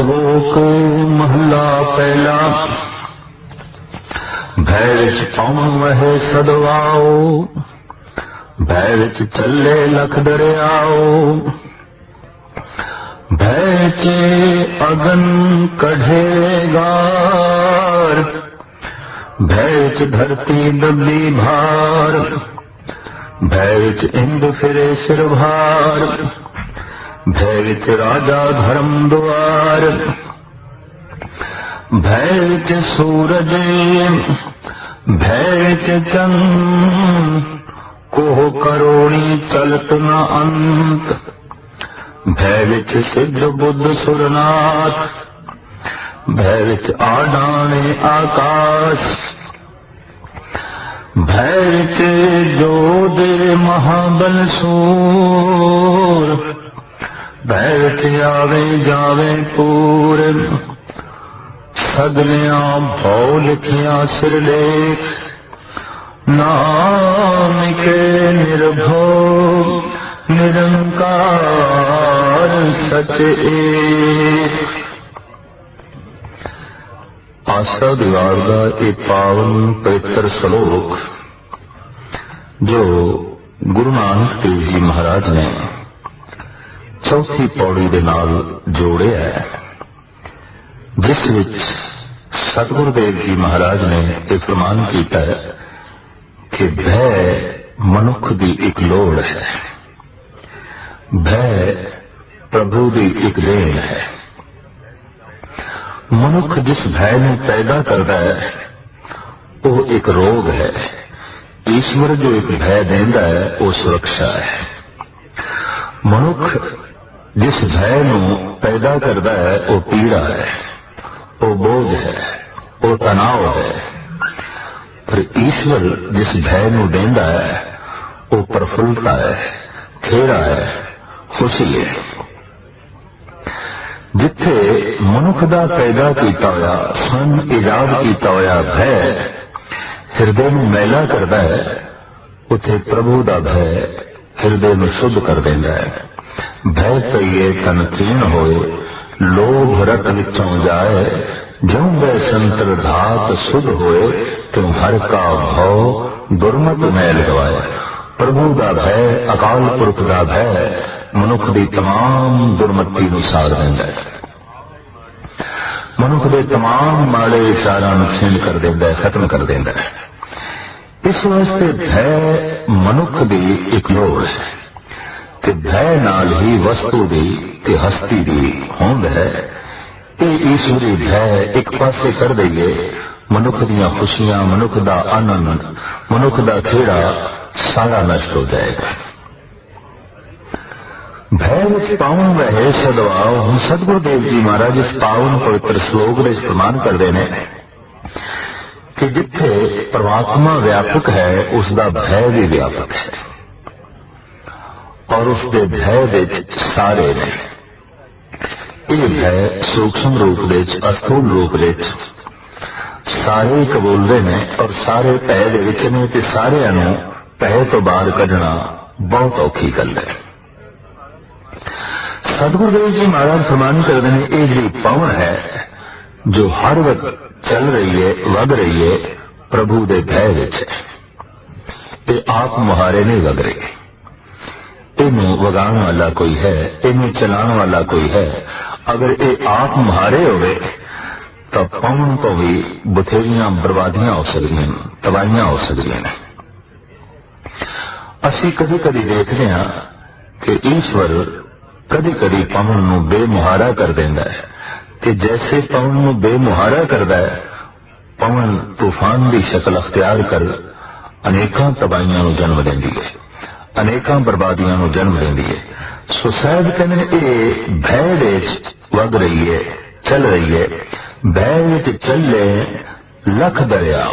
ਸ਼ਲੋਕ ਮਹਲਾ ਪਹਿਲਾ। ਭੈ ਵਿੱਚ ਪਾਉਣ ਵਹਿ ਸਦਵਾਓ, ਭੈ ਵਿੱਚ ਚੱਲੇ ਲਖ ਦਰਿਆਓ। ਭੈ ਚ ਅਗਨ ਕਢੇ ਗਾਰ, ਭੈ ਵਿੱਚ ਧਰਤੀ ਦੱਬੀ ਭਾਰ। ਭੈ ਵਿੱਚ ਇੰਦ ਫਿਰੇ ਸਿਰ ਭਾਰ, ਭੈ ਵਿੱਚ ਰਾਜਾ ਧਰਮ ਦੁਆਰ। ਭੈ ਵਿੱਚ ਸੂਰਜ, ਭੈ ਵਿੱਚ ਚੰਦ, ਕੋਹ ਕਰੋੜੀ ਚਲਤ ਨ ਅੰਤ। ਭੈ ਵਿੱਚ ਸਿੱਧ ਬੁੱਧ ਸੁਰਨਾਥ, ਭੈ ਵਿੱਚ ਆਡਾਣੇ ਆਕਾਸ਼। ਭੈ ਵਿੱਚ ਜੋਧੇ ਮਹਾਬਲ ਸੂਰ, ਭੈ ਵਿੱਚ ਆਵੇ ਜਾਵੇ ਪੂਰ। ਸਗਲਿਆਂ ਭਉ ਲਿਖਿਆ ਸਿਰਲੇਖ, ਨਾਨਕੇ ਨਿਰਭਉ ਨਿਰੰਕਾਰ ਸਚ ਏਕ। ਆਸਾ ਦੀਵਾਰ ਦਾ ਇਹ ਪਾਵਨ ਪਵਿੱਤਰ ਸ਼ਲੋਕ ਜੋ ਗੁਰੂ ਨਾਨਕ ਦੇਵ ਜੀ ਮਹਾਰਾਜ ਨੇ ਚੌਥੀ ਪੌੜੀ ਦੇ ਨਾਲ ਜੋੜਿਆ ਹੈ, ਜਿਸ ਵਿੱਚ ਸਤਿਗੁਰੂ ਦੇਵ ਜੀ ਮਹਾਰਾਜ ਨੇ ਇਹ ਫਰਮਾਨ ਕੀਤਾ ਹੈ ਕਿ ਭੈ ਮਨੁੱਖ ਦੀ ਇੱਕ ਲੋੜ ਹੈ, ਭੈ ਪ੍ਰਭੂ ਦੀ ਇੱਕ ਦੇਣ ਹੈ। ਮਨੁੱਖ ਜਿਸ ਭੈ ਨੂੰ ਪੈਦਾ ਕਰਦਾ ਹੈ ਉਹ ਇੱਕ ਰੋਗ ਹੈ। ਈਸ਼ਵਰ ਜੋ ਇੱਕ ਭੈ ਦਿੰਦਾ ਹੈ ਉਹ ਸੁਰੱਖਿਆ ਹੈ। ਮਨੁੱਖ ਜਿਸ ਭੈ ਨੂੰ ਪੈਦਾ ਕਰਦਾ ਹੈ ਉਹ ਪੀੜਾ ਹੈ, ਉਹ ਬੋਝ ਹੈ, ਉਹ ਤਣਾਅ ਹੈ। ਪਰ ਈਸ਼ਵਰ ਜਿਸ ਭੈ ਨੂੰ ਦਿੰਦਾ ਹੈ ਉਹ ਪ੍ਰਫੁੱਲਤਾ ਹੈ, ਖੇੜਾ ਹੈ, ਖੁਸ਼ੀ ਹੈ। ਜਿੱਥੇ ਮਨੁੱਖ ਦਾ ਪੈਦਾ ਕੀਤਾ ਹੋਇਆ, ਸਵੰ ਇਜਾਦ ਕੀਤਾ ਹੋਇਆ ਭੈ ਹਿਰਦੇ ਨੂੰ ਮੈਲਾ ਕਰਦਾ ਹੈ, ਉੱਥੇ ਪ੍ਰਭੂ ਦਾ ਭੈ ਹਿਰਦੇ ਨੂੰ ਸ਼ੁੱਧ ਕਰ ਦਿੰਦਾ ਹੈ। ਭੈ ਪਈਏ ਤਨ ਤੀਣ ਹੋਏ, ਲੋਭ ਰਤ ਵਿੱਚੋਂ ਜਾਏ। ਜਿਉਂ ਬੈ ਸੰਤਰ ਧਾਤ ਸੁਧ ਹੋਏ, ਤਿਉ ਹਰ ਕਾ ਭਉ ਦੁਰਮਤ ਮੈਲ ਗਵਾਏ। ਪ੍ਰਭੂ ਦਾ ਭੈ, ਅਕਾਲ ਪੁਰਖ ਦਾ ਭੈ ਮਨੁੱਖ ਦੀ ਤਮਾਮ ਦੁਰਮਤੀ ਨੂੰ ਸਾੜ ਦਿੰਦਾ ਹੈ। ਮਨੁੱਖ ਦੇ ਤਮਾਮ ਮਾੜੇ ਵਿਚਾਰਾਂ ਨੂੰ ਛਿੰਡ ਕਰ ਦਿੰਦਾ ਹੈ, ਖਤਮ ਕਰ ਦਿੰਦਾ ਹੈ। ਇਸ ਵਾਸਤੇ ਭੈ ਮਨੁੱਖ ਦੀ ਇੱਕ ਲੋੜ ਹੈ ਤੇ ਭੈ ਨਾਲ ਹੀ ਵਸਤੂ ਦੀ ਤੇ ਹਸਤੀ ਦੀ ਹੋਂਦ ਹੈ। ਇਹ ਈਸ਼ਵਰੀ ਭੈ ਇੱਕ ਪਾਸੇ ਕਰ ਦਈਏ, ਮਨੁੱਖ ਦੀਆਂ ਖੁਸ਼ੀਆਂ, ਮਨੁੱਖ ਦਾ ਆਨੰਦ, ਮਨੁੱਖ ਦਾ ਖੇੜਾ ਸਾਰਾ ਨਸ਼ਟ ਹੋ ਜਾਏਗਾ। ਭੈ ਵਿੱਚ ਪਾਉਣ ਵਹਿ ਸਦਵਾਓ। ਹੁਣ ਸਤਿਗੁਰੂ ਦੇਵ ਜੀ ਮਹਾਰਾਜ ਇਸ ਪਾਵਨ ਪਵਿੱਤਰ ਸ਼ਲੋਕ ਦੇ ਪ੍ਰਮਾਣ ਕਰਦੇ ਨੇ ਕਿ ਜਿੱਥੇ ਪਰਮਾਤਮਾ ਵਿਆਪਕ ਹੈ ਉਸ ਦਾ ਭੈ ਵੀ ਵਿਆਪਕ ਹੈ, ਔਰ ਉਸ ਦੇ ਭੈ ਵਿੱਚ ਸਾਰੇ ਨੇ। ਇਹ ਭੈ ਸੂਖਮ ਰੂਪ ਵਿੱਚ, ਅਸਥੂਲ ਰੂਪ ਵਿੱਚ ਸਾਰੇ ਕਬੂਲਦੇ ਨੇ ਔਰ ਸਾਰੇ ਭੈ ਦੇ ਵਿੱਚ ਨੇ ਤੇ ਸਾਰਿਆਂ ਨੂੰ ਭੈ ਤੋਂ ਬਾਹਰ ਕੱਢਣਾ ਬਹੁਤ ਔਖੀ ਗੱਲ ਹੈ। ਸਤਿਗੁਰੂ ਦੇਵ ਜੀ ਮਹਾਰਾਜ ਫਰਮਾਨ ਕਰਦੇ ਨੇ ਇਹ ਜਿਹੜੀ ਪਾਵਨ ਹੈ ਜੋ ਹਰ ਵਕਤ ਚੱਲ ਰਹੀ ਹੈ, ਵਗ ਰਹੀ ਹੈ, ਪ੍ਰਭੂ ਦੇ ਭੈ ਵਿੱਚ ਹੈ। ਇਹ ਆਪ ਮੁਹਾਰੇ ਨਹੀਂ ਵਗ ਰਹੀ, ਇਹਨੂੰ ਵਗਾਉਣ ਵਾਲਾ ਕੋਈ ਹੈ, ਇਹਨੂੰ ਚਲਾਉਣ ਵਾਲਾ ਕੋਈ ਹੈ। ਅਗਰ ਇਹ ਆਪ ਮੁਹਾਰੇ ਹੋਵੇ ਤਾਂ ਪਾਉਣ ਤੋਂ ਵੀ ਬਥੇਰੀਆਂ ਬਰਬਾਦੀਆਂ ਹੋ ਸਕਦੀਆਂ ਨੇ, ਤਬਾਹੀਆਂ ਹੋ ਸਕਦੀਆਂ ਨੇ। ਅਸੀਂ ਕਦੀ ਕਦੀ ਦੇਖਦੇ ਹਾਂ ਕਿ ਈਸ਼ਵਰ ਕਦੀ ਕਦੀ ਪਵਨ ਨੂੰ ਬੇਮੁਹਾਰਾ ਕਰ ਦਿੰਦਾ ਹੈ ਤੇ ਜੈਸੇ ਪਵਨ ਨੂੰ ਬੇਮੁਹਾਰਾ ਕਰਦਾ ਹੈ, ਪਵਨ ਤੂਫਾਨ ਦੀ ਸ਼ਕਲ ਅਖਤਿਆਰ ਕਰ ਅਨੇਕਾਂ ਤਬਾਹੀਆਂ ਨੂੰ ਜਨਮ ਦਿੰਦੀ ਹੈ, ਅਨੇਕਾਂ ਬਰਬਾਦੀਆਂ ਨੂੰ ਜਨਮ ਦਿੰਦੀ ਹੈ। ਸੋ ਸਾਹਿਬ ਕਹਿੰਦੇ ਨੇ ਇਹ ਭੈ ਵਿੱਚ ਵਗ ਰਹੀ ਹੈ, ਚੱਲ ਰਹੀ ਹੈ। ਭੈ ਵਿੱਚ ਚੱਲੇ ਲੱਖ ਦਰਿਆ।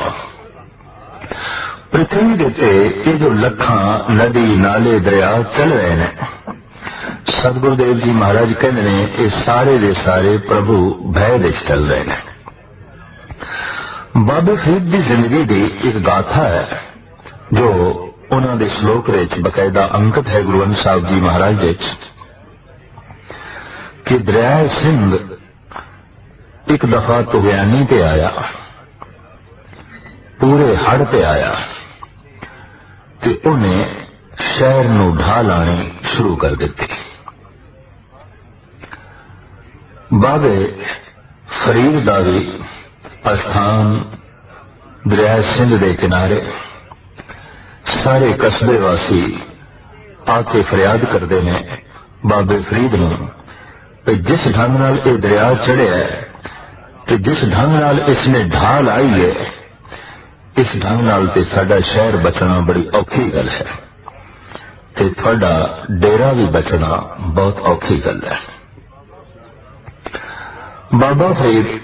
ਪ੍ਰਿਥਵੀ ਦੇ ਉੱਤੇ ਇਹ ਜੋ ਲੱਖਾਂ ਨਦੀ, ਨਾਲੇ, ਦਰਿਆ ਚੱਲ ਰਹੇ ਨੇ, ਸਤਿਗੁਰੂ ਦੇਵ ਜੀ ਮਹਾਰਾਜ ਕਹਿੰਦੇ ਨੇ ਇਹ ਸਾਰੇ ਦੇ ਸਾਰੇ ਪ੍ਰਭੂ ਭੈ ਵਿੱਚ ਚੱਲ ਰਹੇ ਨੇ। ਬਾਬਾ ਫਰੀਦ ਦੀ ਜ਼ਿੰਦਗੀ ਦੀ ਇੱਕ ਗਾਥਾ ਹੈ ਜੋ ਉਹਨਾਂ ਦੇ ਸ਼ਲੋਕ ਵਿੱਚ ਬਕਾਇਦਾ ਅੰਕਿਤ ਹੈ ਗੁਰੂ ਗ੍ਰੰਥ ਸਾਹਿਬ ਜੀ ਮਹਾਰਾਜ ਵਿੱਚ ਕਿ ਦਰਿਆ ਸਿੰਧ एक दफा तुगयानी ते आया, पूरे हड़ ते आया ते उन्हें शहर नूं ढा लानी शुरू कर दिती। बाबे फरीद दा भी अस्थान दरिया सिंध के किनारे, सारे कस्बे वासी आके फरियाद करते हैं बाबे फरीद नूं कि जिस ढंग नाल ये दरिया चढ़िया है ते जिस ढंग नाल इसने ढाल आई है, इस ढंग नाल ते साडा शहर बचना बड़ी औखी गल है ते तुहाडा डेरा भी बचना बहुत औखी गल है। बाबा फरीद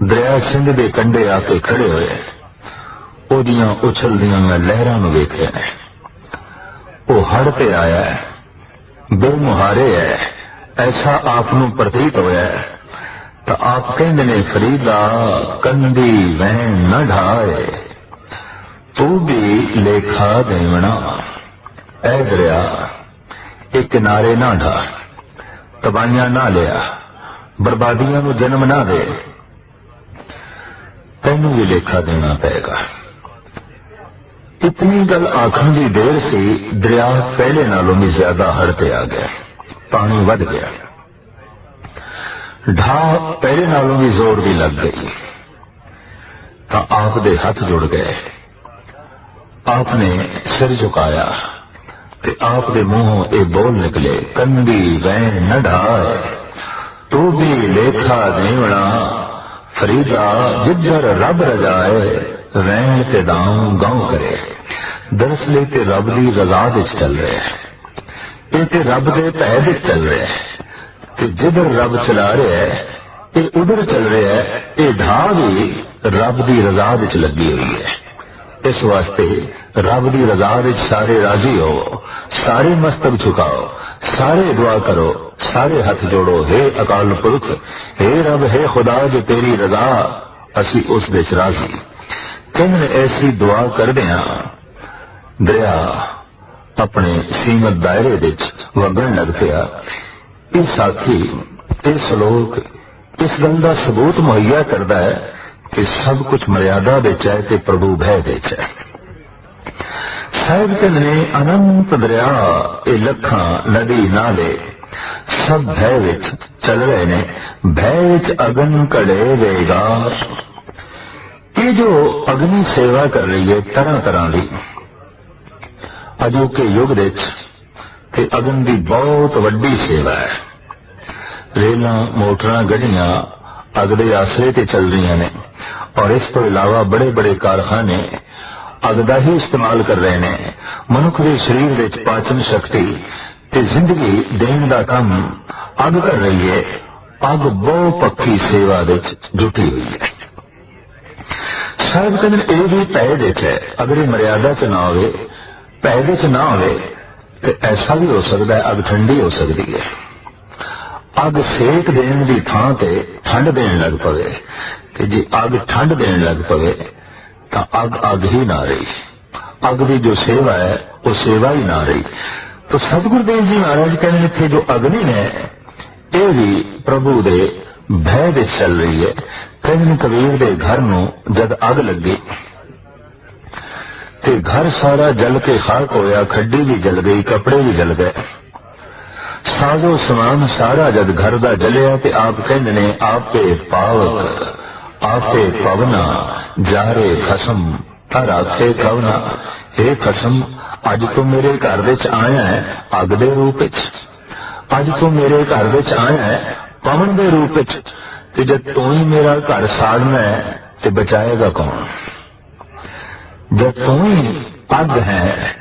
दरिया सिंध के कंढे आके खड़े हुए ओदियां उछलदियां लहरां नूं वेख रहे हैं। वो हड़ पे आया है, बेमुहारे है, ऐसा आपनूं प्रतीत होया है तो आप कहंदे ने फरीदा कंदी वैन न ढाए, तू भी लेखा देवना। ऐ दरिया एक किनारे ना ढा, तबाहियां ना लिया, बर्बादियां नूं जन्म ना दे, तैनूं भी लेखा देना पेगा। इतनी गल आखण की देर से दरिया पहले नालों भी ज्यादा हड़ पे आ गया, पानी वध गया, ढा पहले नालों भी जोर भी लग गई। तो आप दे हाथ जुड़ गए, आपने सिर झुकाया ते आप दे मुंहों ये बोल निकले, कंदी वैन न ढाए, तू भी लेखा देवना। फरीदा जिधर रब रजाए, वैन ते दाऊं गांव करे। दरअसल ते रब की रजा विच चल रहे हैं, ये रब के भय विच चल रहे हैं ते जिधर रब चला रहा है ये उधर चल रहा है। ये ढा भी रब की रजा विच लगी हुई है। इस वास्ते रब की रजा विच सारे राजी हो, सारे मस्तक झुकाओ, सारे दुआ करो, सारे हाथ जोड़ो, हे अकाल पुरख, हे रब, हे खुदा, जो तेरी रजा असी उस विच राजी। किन ऐसी दुआ करदियां दरिया अपने सीमत दायरे विच वगण लग पिया। इस साखी, इस श्लोक इस गल का सबूत मुहैया करता है कि सब कुछ मर्यादा विच है ते प्रभु भय विच है। साहिब कहंदे ने अनंत दरिया ये लखां नदी नाले सब भय विच चल रहे ने, भय विच अगन कड़े वेगार। ये जो अग्नि सेवा कर रही है तरह तरह की, अजोके युग विच ते अग्नि की बहुत वड्डी सेवा है। रेलां मोटरां गड्डियां अग दे आसरे ते चल रही ने और इस तो इलावा बड़े बड़े कारखाने अग का ही इस्तेमाल कर रहे हैं। मनुख के शरीर विच पाचन शक्ति ते जिंदगी देने का काम अग कर रही है। अग बहुपक्षी सेवा विच जुटी हुई है। साहब कहते ये भी भय विच है। अगर ये मर्यादा च ना हो, भय विच ना हो तो ऐसा भी हो सकता है अग ठंडी हो सकती है। अग सेक देने की थां ते ठंड देने लग पवे ते जे अग ठंड देने लग पवे तो अग अग ही ना रही। अग की जो सेवा है वो सेवा ही ना रही। तो सतगुरुदेव जी महाराज कहते इत्थे जो अग्नि है ये भी प्रभु दे भय विच चल रही है। कहते कबीर दे घर नूं जद अग लगी ते घर सारा जल के खाक होया, खड्डी भी जल गई, कपड़े भी जल गए, साजो समान सारा जद घर दा जलिया ते आप कहंदे ने आपे पावक आपे पवना जारे खसम तर आखे कवना। हे खसम, अज तू मेरे घर विच आया है अग दे रूप विच, अज तू मेरे घर विच आया है पवन दे रूप विच, ते जब तू ही मेरा घर साड़ना है ते बचाएगा कौन? जब तू ही अग है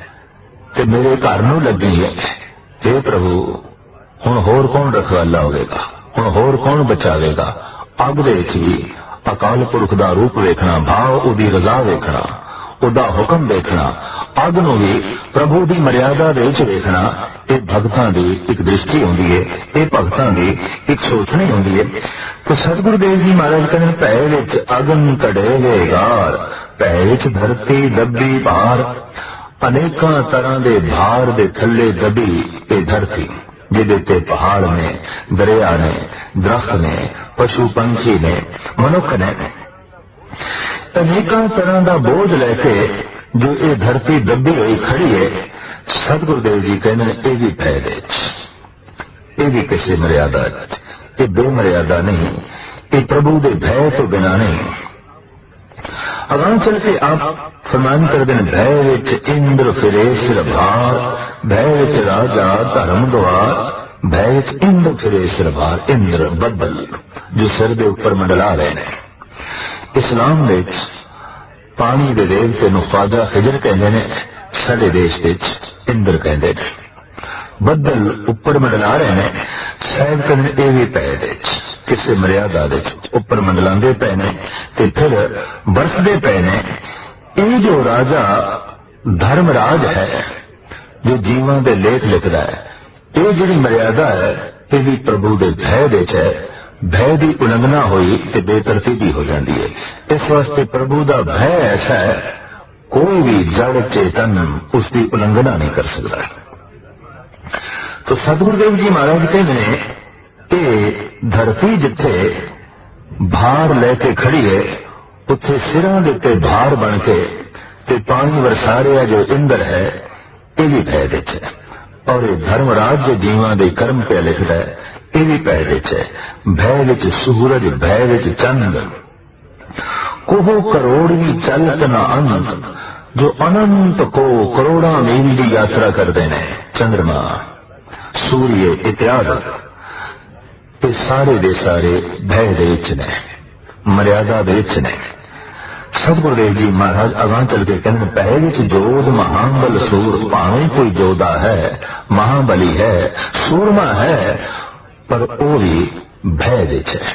ते मेरे घर नूं लगी है, हे प्रभु हुण होर कौन रखवाला होगा, हुण होर कौन बचावेगा? अग दे विच भी अकाल पुरख दा रूप वेखना, भाव उदी रजा वेखना, उदा हुक्म देखना, अग नूं भी प्रभु की मर्यादा दे विच वेखना, ये भगतां दी एक दृष्टि होंदी है, ये भगतां दी एक सोचनी होंदी है। तो सतगुरुदेव जी महाराज कहते भय विच अगन कड़े वेगार, भय विच धरती दबी भार। अनेकां तरह दे भार दे थल्ले दबी ये धरती। जिहदे ते पहाड़ ने, दरिया ने, दरख्त ने, पशु पंछी ने, मनुख ने, अनेकों तरह का बोझ लैके जो ये धरती दबी हुई खड़ी है, सतगुरुदेव जी कहने ये भी फायदे, ये भी किसी मर्यादा, ये बेमर्यादा नहीं, ये प्रभु के भय तो बिना नहीं। अगां चल के आप फरमान कर दें, भय विच इंद्र फिरे सिर भार, भय विच राजा धर्म द्वार, भय विच इंद्र फिरे सिर भार। इंद्र बदल जो सिर के उपर मंडला रहे हैं। इस्लाम दे पानी के देवते नूं ख्वाजा खिजर कहते हैं, साडे देश विच इंद्र कहते हैं। बदल उपर मंडला रहे हैं, साहब कहते ये भी पै दे किसी मर्यादा दे उपर मंडलांदे पे ने ते फिर बरसदे पे ने। ये जो राजा धर्मराज है, जो जीवां दे लेख लिखदा है, ये जिहड़ी मर्यादा है, ये भी प्रभु दे भय दे च है। भय की उल्लंघना हुई तो बेतरतीबी हो जाती है। इस वास्ते प्रभु का भय ऐसा है, कोई भी जड़ चेतन उसकी उल्लंघना नहीं कर सकता। तो सतगुरुदेव जी महाराज कहते हैं कि धरती जिथे भार लेके खड़ी है, उत्थे सिरां दे उत्ते भार बन के ते पानी वरसा रहा जो इंद्र है, ये भी भय दे च है। और ये धर्मराज जो जीवां दे कर्म पे लिखदा है, ये भी भय दे च है। भय विच सूरज, भय विच चंद, कोहो करोड़ी चलत न अंत, जो अनंत को करोड़ा मील की यात्रा करते हैं। चंद्रमा, सूर्य इत्यादि, ये सारे दे सारे भय दे विच ने, मर्यादा दे विच ने। सतगुरुदेव जी महाराज अगां चल के कहते, भय विच जोध महाबल सूर, भावें कोई जोधा है, महाबली है, सूरमा है, पर वो भी भय दे च है,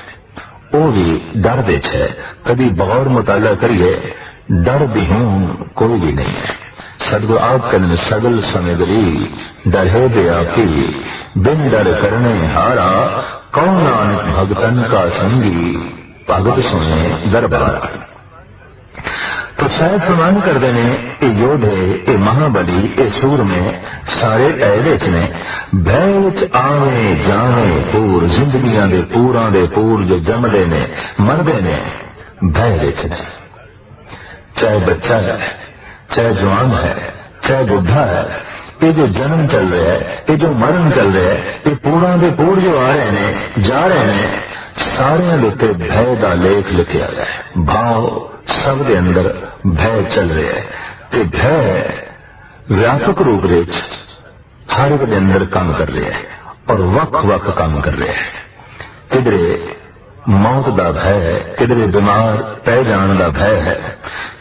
वो भी डर दे च है। कभी गौर मुताला करिए, डर भी हूं कोई भी नहीं है। सदगुरु आप कहने सगल समगरी डरे दे आपी, बिन डर करने हारा, कौन नानक भगतन का संगी, भगत सुने दरबारा। तो शायद प्रमाण कर देने ये योधे, ये महाबली, ये सूर में सारे ऐदे च ने। भय विच आवे जावे पूर, जिंदगियां दे पूरां दे पूर जो जमदे ने मरदे ने, भय विच ने। चाहे बच्चा है, चाहे जवान है, चाहे बुढ़ा है, ये जो जन्म चल रहा है, ये जो मरण चल रहा है, ये पूरा दे पूर जो आ रहे ने, जा रहे ने, सारे उत्ते भय का लेख लिखा गया है। भाव सब दे अंदर भय चल रहा है, ते भय व्यापक रूप से हर एक दे अंदर काम कर रहा है और वख-वख काम कर रहा है। किधरे मौत का भय है, किधरे बीमार पै जाने का भय है,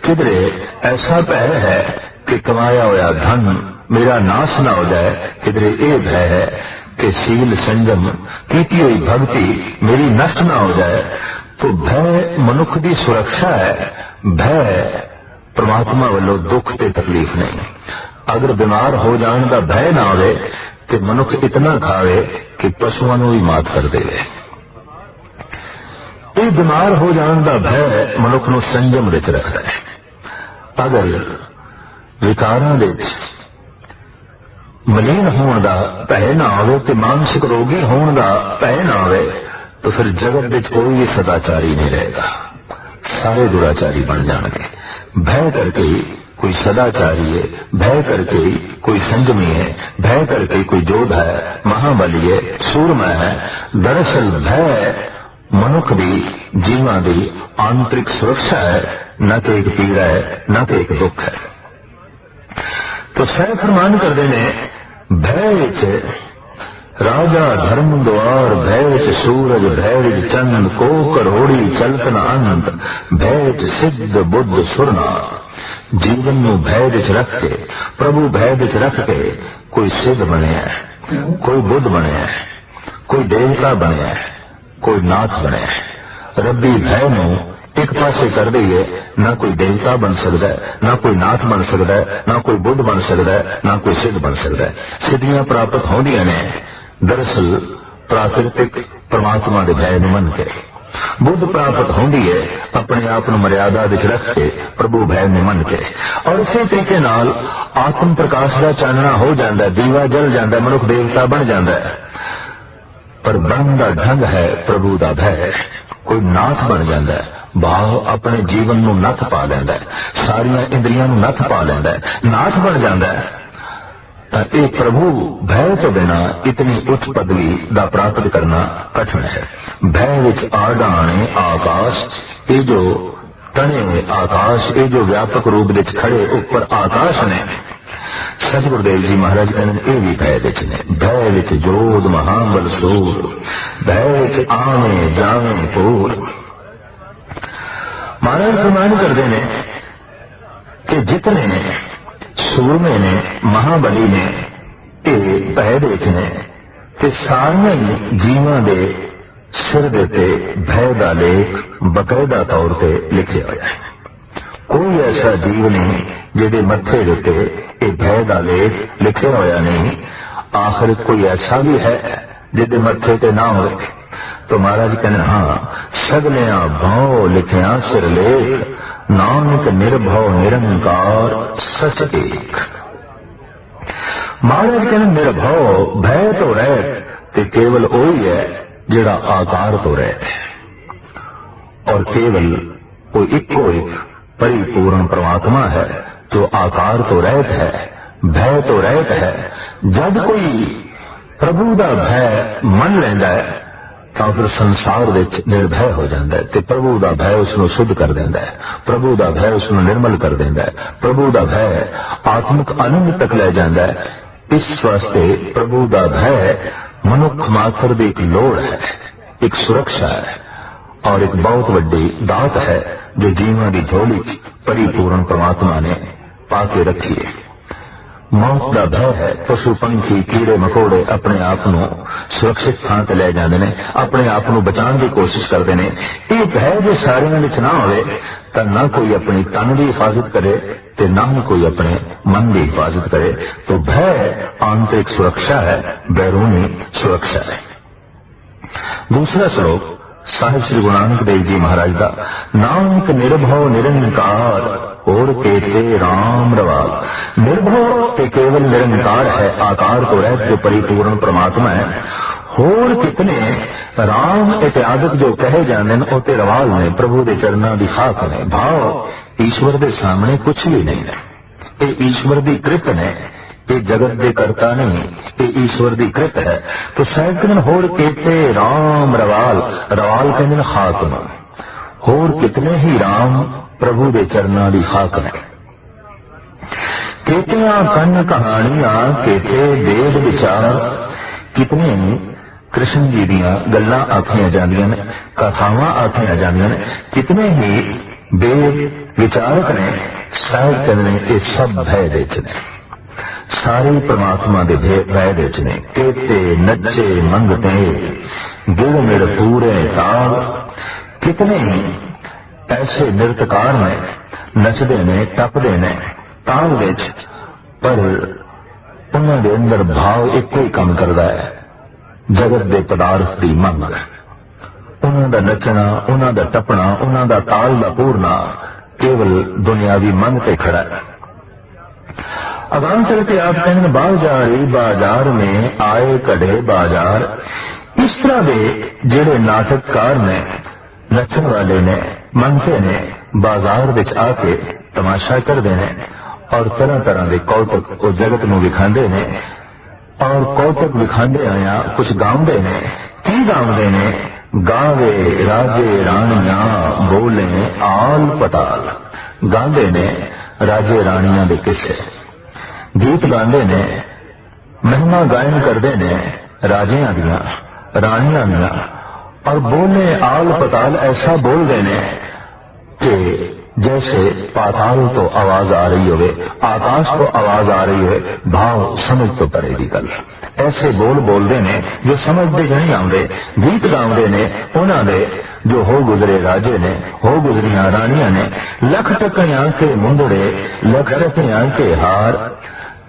किधरे ऐसा भय है कि कमाया हुआ धन मेरा नाश ना हो जाए, किधरे ये भय है कि सील संयम की हुई भक्ति मेरी नष्ट ना हो जाए। तो भय मनुख की सुरक्षा है, भय परमात्मा वालों दुख ते तकलीफ नहीं। अगर बीमार हो जाने का भय ना हो तो मनुख इतना खावे कि पशुओं को भी मात कर दे। ये बीमार हो जाने का भय मनुख को संयम विच रखता है। अगर विकारां दे मलीन होने का भय ना हो तो मानसिक रोगी होने का भय ना हो तो फिर जगत में कोई भी सदाचारी नहीं रहेगा, सारे दुराचारी बन जाएंगे। भय करके कोई सदाचारी है, भय करके कोई संयमी है, भय करके कोई योद्धा है, महाबली है, सूरमा है। दरअसल भय मनुख की जीवां की आंतरिक सुरक्षा है, न तो एक पीड़ा है, न तो एक दुख है। तो सह फरमान करते हैं, भय विच राजा धर्म द्वार, भय विच सूरज, भय विच चंद, को करोड़ी चलत न अंत, भय विच सिद्ध बुद्ध सुरना। जीवन में भय विच रख के, प्रभु भय विच रख के कोई सिद्ध बने है, कोई बुद्ध बने है, कोई देवता बने है, कोई नाथ बने है। रब्बी भय नूं एक पासे कर दईए, ना कोई देवता बन सकता है, ना कोई नाथ बन सकता है, ना कोई बुद्ध बन सकता है, ना कोई सिद्ध बन सकता है। सिद्धियां प्राप्त होंदियां ने दरअसल प्राकृतिक परमात्मा के भय नूं मन के। बुद्ध प्राप्त होंदी है अपने आप ਨੂੰ ਮਰਿਆਦਾ ਵਿੱਚ ਰੱਖ ਕੇ ਪ੍ਰਭੂ ਭੈ ਨੂੰ ਮੰਨ ਕੇ। ਔਰ ਇਸੇ ਤਰੀਕੇ ਨਾਲ ਆਤਮ ਪ੍ਰਕਾਸ਼ ਦਾ ਚਾਨਣਾ ਹੋ ਜਾਂਦਾ ਹੈ, ਦੀਵਾ ਜਲ ਜਾਂਦਾ ਹੈ, ਮਨੁੱਖ ਦੇਵਤਾ ਬਣ ਜਾਂਦਾ ਹੈ। ਪਰ ਬਣਨ ਦਾ ਢੰਗ ਹੈ ਪ੍ਰਭੂ ਦਾ ਭੈ। ਕੋਈ ਨਾਥ ਬਣ ਜਾਂਦਾ ਹੈ, ਭਾਵ ਆਪਣੇ ਜੀਵਨ ਨੂੰ ਨੱਥ ਪਾ ਲੈਂਦਾ ਹੈ, ਸਾਰੀਆਂ ਇੰਦਰੀਆਂ ਨੂੰ ਨੱਥ ਪਾ ਲੈਂਦਾ ਹੈ, ਨਾਥ ਬਣ ਜਾਂਦਾ ਹੈ। ਤਾਂ ਇਹ ਪ੍ਰਭੂ ਭੈ ਤੋਂ ਬਿਨਾ ਇਤਨੀ ਉੱਚ ਪਦਵੀ ਦਾ ਪ੍ਰਾਪਤ ਕਰਨਾ ਕਠਿਨ ਹੈ। ਭੈ ਵਿੱਚ ਆਡਾਣੇ ਆਕਾਸ਼, ਇਹ ਜੋ ਤਣੇ ਹੋਏ ਆਕਾਸ਼, ਇਹ ਜੋ ਵਿਆਪਕ ਰੂਪ ਵਿੱਚ ਖੜੇ ਉੱਪਰ ਆਕਾਸ਼ ਨੇ। ਸਤਿ ਗੁਰਦੇਵ ਜੀ ਮਹਾਰਾਜ ਕਹਿੰਦੇ ਇਹ ਵੀ ਭੈ ਵਿੱਚ ਨੇ। ਭੈ ਵਿੱਚ ਜੋਧ ਮਹਾਬਲ ਸੂਰ, ਭੈ ਵਿੱਚ ਆਵੇਂ ਜਾਵੇਂ ਪੂਰ। ਮਹਾਰਾਜ ਫਰਮਾਨ ਕਰਦੇ ਨੇ ਕਿ ਜਿਤਨੇ ਸੂਰਮੇ ਨੇ, ਮਹਾਬਲੀ ਨੇ, ਇਹ ਭੈ ਦੇ ਵਿੱਚ ਨੇ ਤੇ ਸਾਰੀਆਂ ਹੀ ਜੀਵਾਂ ਦੇ ਸਿਰ ਦੇ ਉੱਤੇ ਭੈ ਦਾ ਲੇਖ ਬਕਾਇਦਾ ਤੌਰ ਤੇ ਲਿਖਿਆ ਹੋਇਆ ਹੈ। ਕੋਈ ਐਸਾ ਜੀਵ ਨਹੀਂ ਜਿਹਦੇ ਮੱਥੇ ਦੇ ਉੱਤੇ ਇਹ ਭੈ ਦਾ ਲੇਖ ਲਿਖਿਆ ਹੋਇਆ ਨਹੀਂ। ਆਖਿਰ ਕੋਈ ਐਸਾ ਵੀ ਹੈ ਜਿਹਦੇ ਮੱਥੇ ਤੇ ਨਾ ਹੋਵੇ। तो महाराज कहने हाँ, सगलियां भाव लिखिया सिरलेख, नानक निर्भव निरंकार सच एक। महाराज कहने निर्भव भय तो रहत ते केवल वही है जिहड़ा आकार तो रहत है, और केवल वो इको एक परिपूर्ण परमात्मा है जो आकार तो रहत है, भय तो रहत है। जब कोई प्रभु दा भय मन लैंदा है ਤਾਂ ਫਿਰ ਸੰਸਾਰ ਵਿੱਚ ਨਿਰਭੈ ਹੋ ਜਾਂਦਾ ਹੈ ਤੇ ਪ੍ਰਭੂ ਦਾ ਭੈ ਉਸ ਨੂੰ ਸ਼ੁੱਧ ਕਰ ਦਿੰਦਾ ਹੈ, ਪ੍ਰਭੂ ਦਾ ਭੈ ਉਸ ਨੂੰ ਨਿਰਮਲ ਕਰ ਦਿੰਦਾ ਹੈ, ਪ੍ਰਭੂ ਦਾ ਭੈ ਆਤਮਿਕ ਆਨੰਦ ਤੱਕ ਲੈ ਜਾਂਦਾ ਹੈ। ਇਸ ਵਾਸਤੇ ਪ੍ਰਭੂ ਦਾ ਭੈ ਮਨੁੱਖ ਮਾਤਰ ਦੀ ਇੱਕ ਲੋੜ ਹੈ, ਇੱਕ ਸੁਰੱਖਿਆ ਹੈ ਔਰ ਇੱਕ ਬਹੁਤ ਵੱਡੀ ਦਾਤ ਹੈ ਜੋ ਜੀਵਾਂ ਦੀ ਝੋਲੀ 'ਚ ਪਰਿਪੂਰਨ ਪਰਮਾਤਮਾ ਨੇ ਪਾ ਕੇ ਰੱਖੀ ਹੈ। मौत का भय है। पशु पंछी कीड़े मकोड़े अपने आप को सुरक्षित थां ते ले जाते हैं, अपने आप को बचाने की कोशिश करते हैं। ये भय जो सारियां विच ना होवे तां ना कोई अपनी तन की हिफाजत करे ते ना ही कोई अपने मन की हिफाजत करे। तो भय आंतरिक सुरक्षा है, बैरूनी सुरक्षा है। दूसरा श्लोक साहिब श्री गुरु नानक देव जी महाराज का, नानक निर्भव निरंकार और केते राम रवाल। निर्भव ते केवल निरंकार है, आकार तो रहत जो परिपूर्ण परमात्मा है। होर कितने राम इत्यादि जो कहे जाते हैं वो रवाल ने, प्रभु के चरणों की खाक ने। भाव ईश्वर के सामने कुछ भी नहीं है, ये ईश्वर की कृत ने, ये जगत के करता नहीं, ये ईश्वर की कृत है। तो शायद कहते होर केते राम रवाल, रवाल कहते खाक ने। होर कितने ही राम प्रभु के चरणों की खाक ने। केतियां कन कहानियां केते वेद विचार, कितने कृष्ण जी दियां गल्लां आखियां जांदियां ने, कथावां आखियां जांदियां ने, कितने ही वेद विचारक ने। साहित्य ने ये सब भय दे च ने, सारे परमात्मा के भय दे च ने। केते नचे मंगते गिर मिर पूरे ताल, कितने ही ऐसे नृतकार ने, नचदे ने, टपदे ने ताल विच, पर उन्हां दे अंदर भाव एक ही काम करता है, जगत दे पदार्थ की मंग। उन्हां दा नचना, उन्हां दा टपना, उन्हां दा ताल दा पूरना केवल दुनियावी मंग ते खड़ा है। अगां चल के आप कहें बाजारी बाजार में आए कड़े बाजार। इस तरह के जेड़े नाटककार ने, नचन वाले ने, मंगते ने, बाजार विच आके तमाशा करते हैं और तरह तरह के कौतक वो जगत नूं विखांदे ने। और कौतक विखांदे आया कुछ गाउंदे ने। की गाउंदे ने? गावे राजे राणियां बोले आल पताल। गांदे ने राजे राणियां दे किस्से, गीत गांदे ने, महिमा गायन करते ने राजियां दियां, राणियां दियां। और बोले आल पताल ऐसा बोल देने कि जैसे पाताल तो आवाज आ रही होवे, आकाश तो आवाज आ रही है, भाव समझ तो पड़ेगी गल। ऐसे बोल बोलते ने जो समझते नहीं आते। गीत गाते ने उन्हों दे जो हो गुजरे राजे ने, हो गुजरिया रानियां ने। लख टकिया के मुंदड़े, लख टकिया के हार,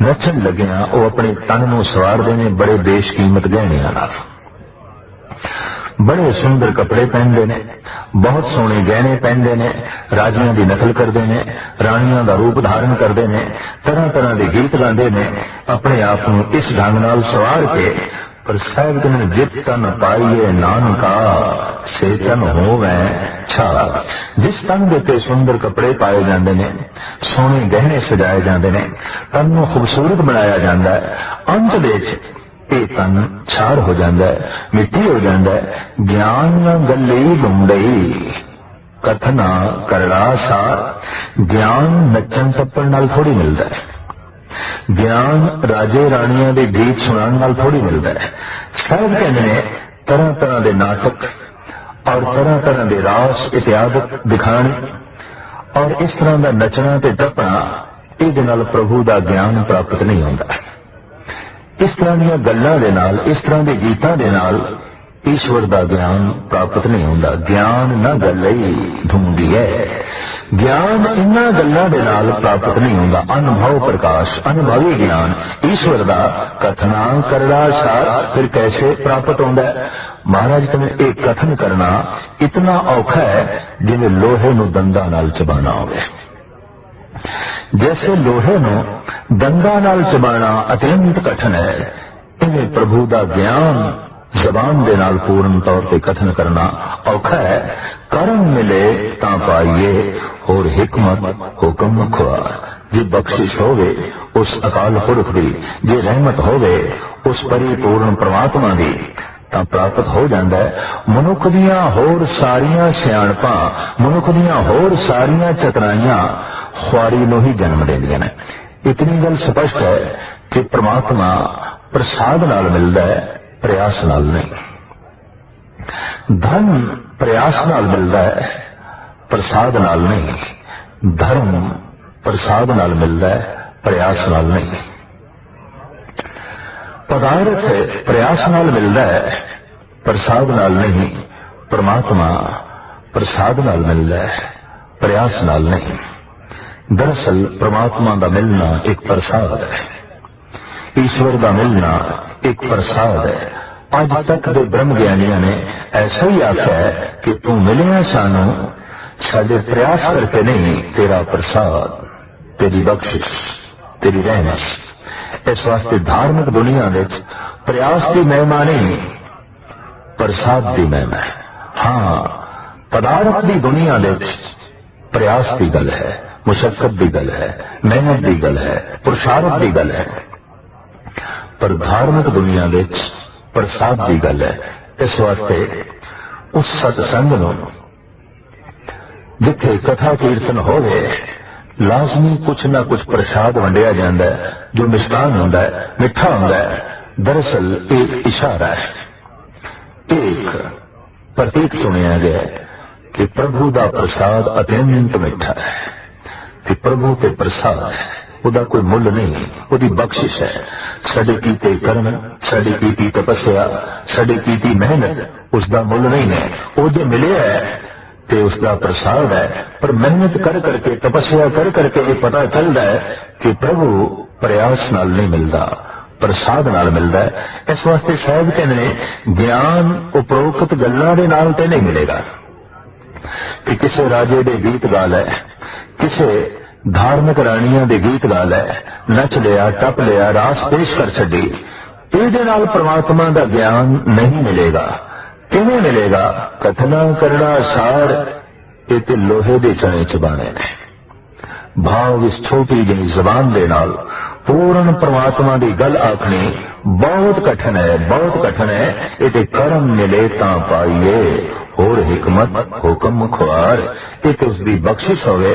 नचन लगिया वो अपने तन नूं सवारदे ने बड़े बेशकीमत गहणियां नाल। बड़े सुंदर कपड़े पहनते ने, बहुत सोहने गहने पहनते ने, राजियां की नकल करते हैं, राणियां का रूप धारण करते हैं, तरह तरह के गीत गाते हैं, अपने आप को इस ढंग नाल सवार के। पर साहिब कहने जित तन पाइए नानका से तन होवे छा। जिस तन के उत्ते सुंदर कपड़े पाए जाते हैं, सोहने गहने सजाए जाते हैं, तन को खूबसूरत बनाया जाता है, अंत दे ये तन छाड़ हो जाता है, मिट्टी हो जाता है। ज्ञान गली लुंडई कथना करड़ा सार। ज्ञान नचन टप्पण नाल थोड़ी मिलता है, ज्ञान राजे राणियां दे गीत सुनाने नाल थोड़ी मिलता है। साहिब कहते हैं तरह तरह के नाटक और तरह तरह के रास इत्यादि दिखाने और इस तरह का नचना ते टपना, इहदे नाल प्रभु का ज्ञान प्राप्त नहीं होता। इस तरह दी गल्लां दे नाल, इस तरह के गीतां दे नाल ईश्वर का ज्ञान प्राप्त नहीं होता। ज्ञान न गल्लई ढूंढी है, ज्ञान इन्हां गल्लां दे नाल प्राप्त नहीं होता। अनुभव प्रकाश, अनुभवी ज्ञान ईश्वर का कथना करड़ा सार फिर कैसे प्राप्त होता है। महाराज कहते एक कथन करना इतना औखा है जिवें लोहे नूं दंदां नाल चबाना होवे। जैसे लोहे नूं दंदां नाल चबाना अत्यंत कठिन है, इवें प्रभु का ज्ञान जबान दे नाल पूर्ण तौर पर कथन करना औखा है। करम मिले तां पाइए और हिकमत हुक्म खुआर। जे बख्शिश होवे उस अकाल पुरख दी, जे रहमत होवे उस परिपूर्ण परमात्मा दी, तां प्राप्त हो जाता है। मनुख दियां होर सारियां सियाणपां, मनुख दियां होर सारियां चतुराइयां ख्वारी नूं ही जन्म देंदियां ने। इतनी गल स्पष्ट है कि परमात्मा प्रसाद नाल मिलदा है, प्रयास नाल नहीं। धन प्रयास नाल मिलता है, प्रसाद नाल नहीं। धर्म प्रसाद नाल मिलता है, प्रयास नाल नहीं। पदार्थ प्रयास नाल मिलता है, प्रसाद नाल नहीं। परमात्मा प्रसाद नाल मिलता है, प्रयास नाल नहीं। दरअसल परमात्मा का मिलना एक प्रसाद है, ईश्वर का मिलना एक प्रसाद है। अज तक के ब्रह्म ज्ञानियों ने ऐसा ही आख्या है कि तू मिलिया सानू साडे प्रयास करके नहीं, तेरा प्रसाद, तेरी बख्शिश, तेरी रहमत। इस वास्ते धार्मिक दुनिया में प्रयास की महिमा नहीं, प्रसाद की महिमा है। हाँ, पदार्थ की दुनिया में प्रयास की गल है, मुशक्कत की गल है, मेहनत की गल है, पुरुषार्थ की गल है। पर धार्मिक दुनिया में प्रसाद की गल है। इस वास्ते उस सत्संग नूं जिथे कथा कीर्तन होवे लाजमी कुछ ना कुछ प्रसाद वंडिया जाता है, जो मिष्टान होंदा है, मिठा होंदा है। दरअसल एक इशारा है, एक प्रतीक चुनिया गया है कि प्रभु का प्रसाद अत्यंत मिठा है कि प्रभु ते प्रसाद है, उदा कोई मुल नहीं, उदी बख्शिश है। साडे कीते कर्म, साडी कीती तपस्या, साडी कीती मेहनत उसका मुल नहीं है। वो जो मिले है ते उसका प्रसाद है। पर मेहनत कर करके, तपस्या कर करके ये पता चलता है कि प्रभु प्रयास नाल नहीं मिलता, प्रसाद नाल मिलता है। इस वास्ते साहिब कहते हैं ज्ञान उपरोक्त गल्लां दे नाल ते नहीं मिलेगा कि किसी राजे दे गीत गा लै, किसी धार्मिक राणियां दे गीत गा लै, नच लिया, टप लिया, रास पेश कर छड़ी, इहदे नाल परमात्मा का ज्ञान नहीं मिलेगा। किवें मिलेगा? कथना करना सार ये ते लोहे दे चने चबाने ने। भाव इस छोटी जी जबान दे नाल पूर्ण परमात्मा की गल आखनी बहुत कठिन है, बहुत कठिन है। ये ते करम मिले तां पाइए और हिकमत हुक्म खुआर, ये ते उसकी बख्शिश होवे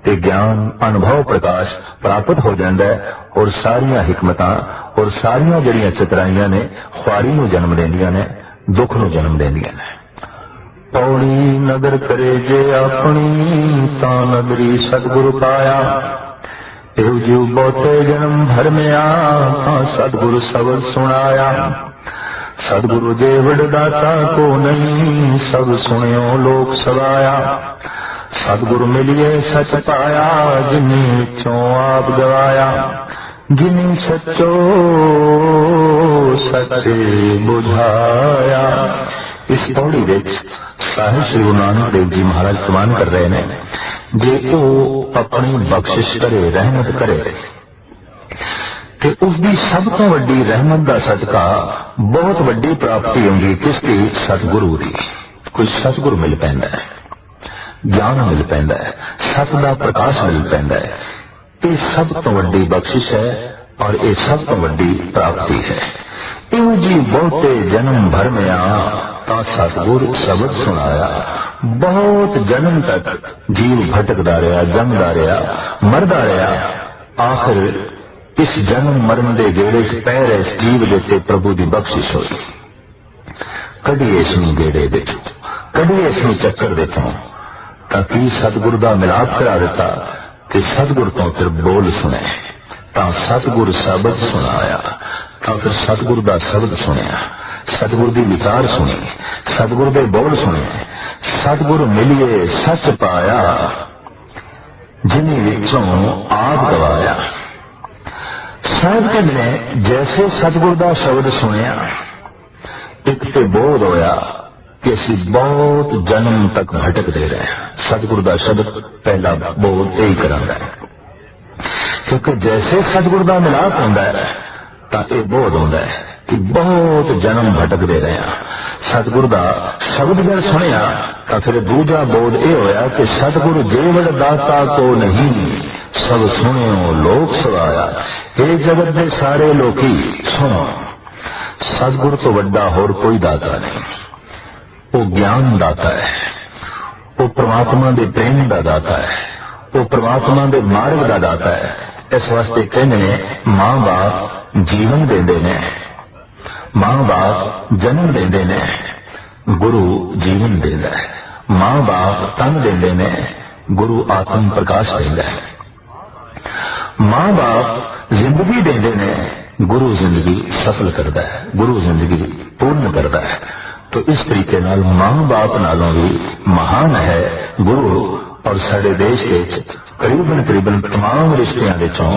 ते ज्ञान अनुभव प्रकाश प्राप्त हो जाता है और सारिया हिकमतां और सारिया जड़ियां चतुराइयां ने ख्वारी नूं जन्म देंदियां ने, दुख नूं जन्म देंदियां ने। पौड़ी नगर करे जे अपनी तां नगरी सतगुरु पाया, एव जीव बहुते जन्म भर में आ सतगुरु सबद सुनाया। सतगुरु जे वडदाता को नहीं, सब सुनियो लोक सवाया। सतगुरु मिलिए सच पाया, जिन्हें विचों आप गवाया। जिन्हें सचो सचे बुझाया, इस पौड़ी विच साहिब श्री गुरु नानक देव जी महाराज फरमान कर रहे हैं, जे वो अपनी बख्शिश करे, रहमत करे, ते उसकी सब तो वड्डी रहमत का सदका बहुत वड्डी प्राप्ति होगी। किसकी? सतगुरु की। कोई सतगुरु मिल पैंदा है, ज्ञान मिल पैंदा है, सत का प्रकाश मिल पैंदा है। ये सब तो वड्डी बख्शिश है और ये सब तो वड्डी प्राप्ति है। इहो जी बहुते जन्म भर में आ सतगुरु शब्द सुनाया। बहुत जन्म तक जीव भटकदा रहा, जमदा रहा, मरदा रहा। आखिर इस जन्म मरण के गेड़े च पै रहे इस जीव देते प्रभु की बख्शिश हुई। कढ़िए इस गेड़े विचों, कढ़िए इस चक्कर विचों, ताकि सतगुरु का मिलाप करा दिता ते सतगुरु तो फिर बोल सुने, तां सतगुरु शब्द सुनाया, तां फिर सतगुरु का शब्द सुनिया, सतगुरु की विचार सुनी, सतगुरु के बोल सुने। सतगुरु मिलिए सच पाया, जिन्हें विचों आप गवाया। साहब कहते ने जैसे सतगुरु का शब्द सुनिया, एक तो बोध होया कि असी बहुत जन्म तक भटकते रहे। सतगुरु का शब्द पहला बोध यही करांदा है, क्योंकि जैसे सतगुरु का मिलाप होंदा है तां यह बोध होंदा है कि बहुत जन्म भटकते रहे। सतगुरु का शब्द जब सुनिया तो फिर दूजा बोध यह होया कि सतगुरु जेवड़ दाता को नहीं, सब सुनियो लोक सवाया। हे जगत के सारे लोकी सुनो, सतगुरु तो वड्डा होर कोई दाता नहीं। वो ज्ञान दाता है, वो परमात्मा के प्रेम का दाता है, वो परमात्मा के मार्ग का दाता है। इस वास्ते कहने मां बाप जीवन देंदे ने, मां बाप जन्म देंदे ने, गुरु जीवन देंदा है। मां बाप तन देंदे ने, गुरु आत्म प्रकाश देंदा है। मां बाप जिंदगी देंदे ने, गुरु जिंदगी सफल करता है, गुरु जिंदगी पूर्ण करता है। तो इस तरीके नाल मां बाप नालों भी महान है गुरु। और साडे देश के करीबन करीबन तमाम रिश्तियां विचों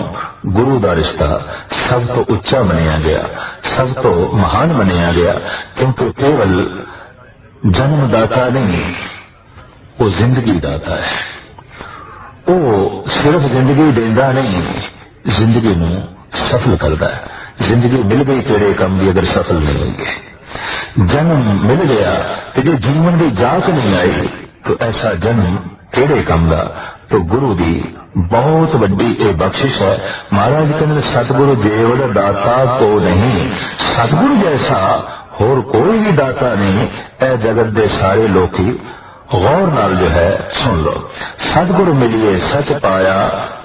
गुरु का रिश्ता सब तो उच्चा मनिया गया, सब तो महान मनिया गया, क्योंकि केवल जन्मदाता नहीं, वो जिंदगी दाता है। वो सिर्फ जिंदगी देंदा नहीं, जिंदगी नूं सफल करता है। जिंदगी मिल गई तेरे कम भी अगर सफल नहीं होंगे, जन्म मिल गया तो जो जीवन की जांच नहीं आई तो ऐसा जन्म केड़े कम का। तो गुरु की बहुत वड्डी ये बख्शिश है। महाराज कहते सतगुरु जेवड़ दाता को नहीं, सतगुरु जैसा होर कोई भी दाता नहीं। ए जगत के सारे लोकी गौर नाल जो है सुन लो। सतगुरु मिलिए सच पाया,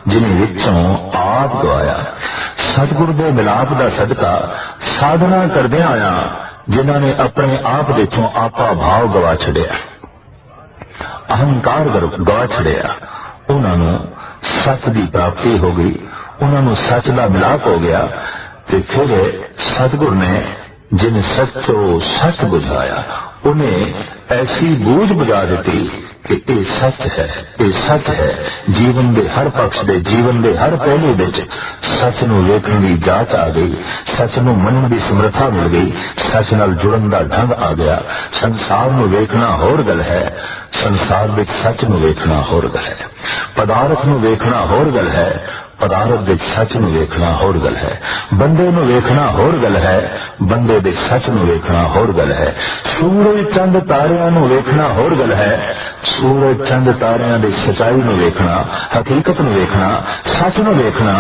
जिन्हें विचों आप गवाया। सतगुरु के मिलाप का सदका साधना करदे आया जिन्होंने अपने आप विचों आपा भाव गवा छड़िया, अहंकार गवा छड़िया, उन्होंने सच की प्राप्ति हो गई, उन्होंने सच का मिलाप हो गया। तो फिर सतगुरु ने जिन सचो सच बुझाया, उन्हें ऐसी बूझ बुझा दी कि ये सच है, ये सच है। जीवन के हर पक्ष दे, जीवन के हर पहलू विच सच नूं वेखण दी जांच आ गई, सच नूं मनण दी समर्था मिल गई, सच नाल जुड़न दा ढंग आ गया। संसार नूं वेखना होर गल है, संसार विच सच नूं वेखना होर गल है। पदार्थ नूं वेखना होर गल है, पदार्थ विच सच नूं वेखना होर गल है। बंदे नूं वेखना होर गल है, बंदे विच सच नूं वेखना होर गल है। सूरज चंद तारियां नूं वेखना होर गल है, सूरज चंद तारियां दी सच्चाई नूं वेखना, हकीकत नूं वेखना, सच नूं वेखना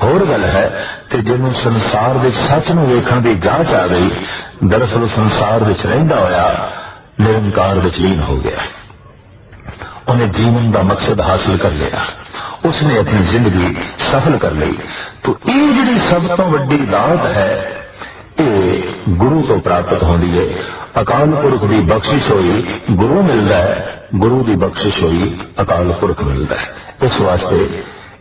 होर गल है। ते जिन्हों संसार विच सच नूं वेखण दी जांच आ गई, दरअसल संसार विच रहिंदा होया निरंकार विच लीन हो गया। उन्हें जीवन का मकसद हासिल कर लिया, उसने अपनी जिंदगी सफल कर ली। तो ये जी सब तो वड्डी दात है, ये गुरु तो प्राप्त होती है। अकाल पुरख की बख्शिश हुई गुरु मिलता है, गुरु की बख्शिश हुई अकाल पुरख मिलता है। इस वास्ते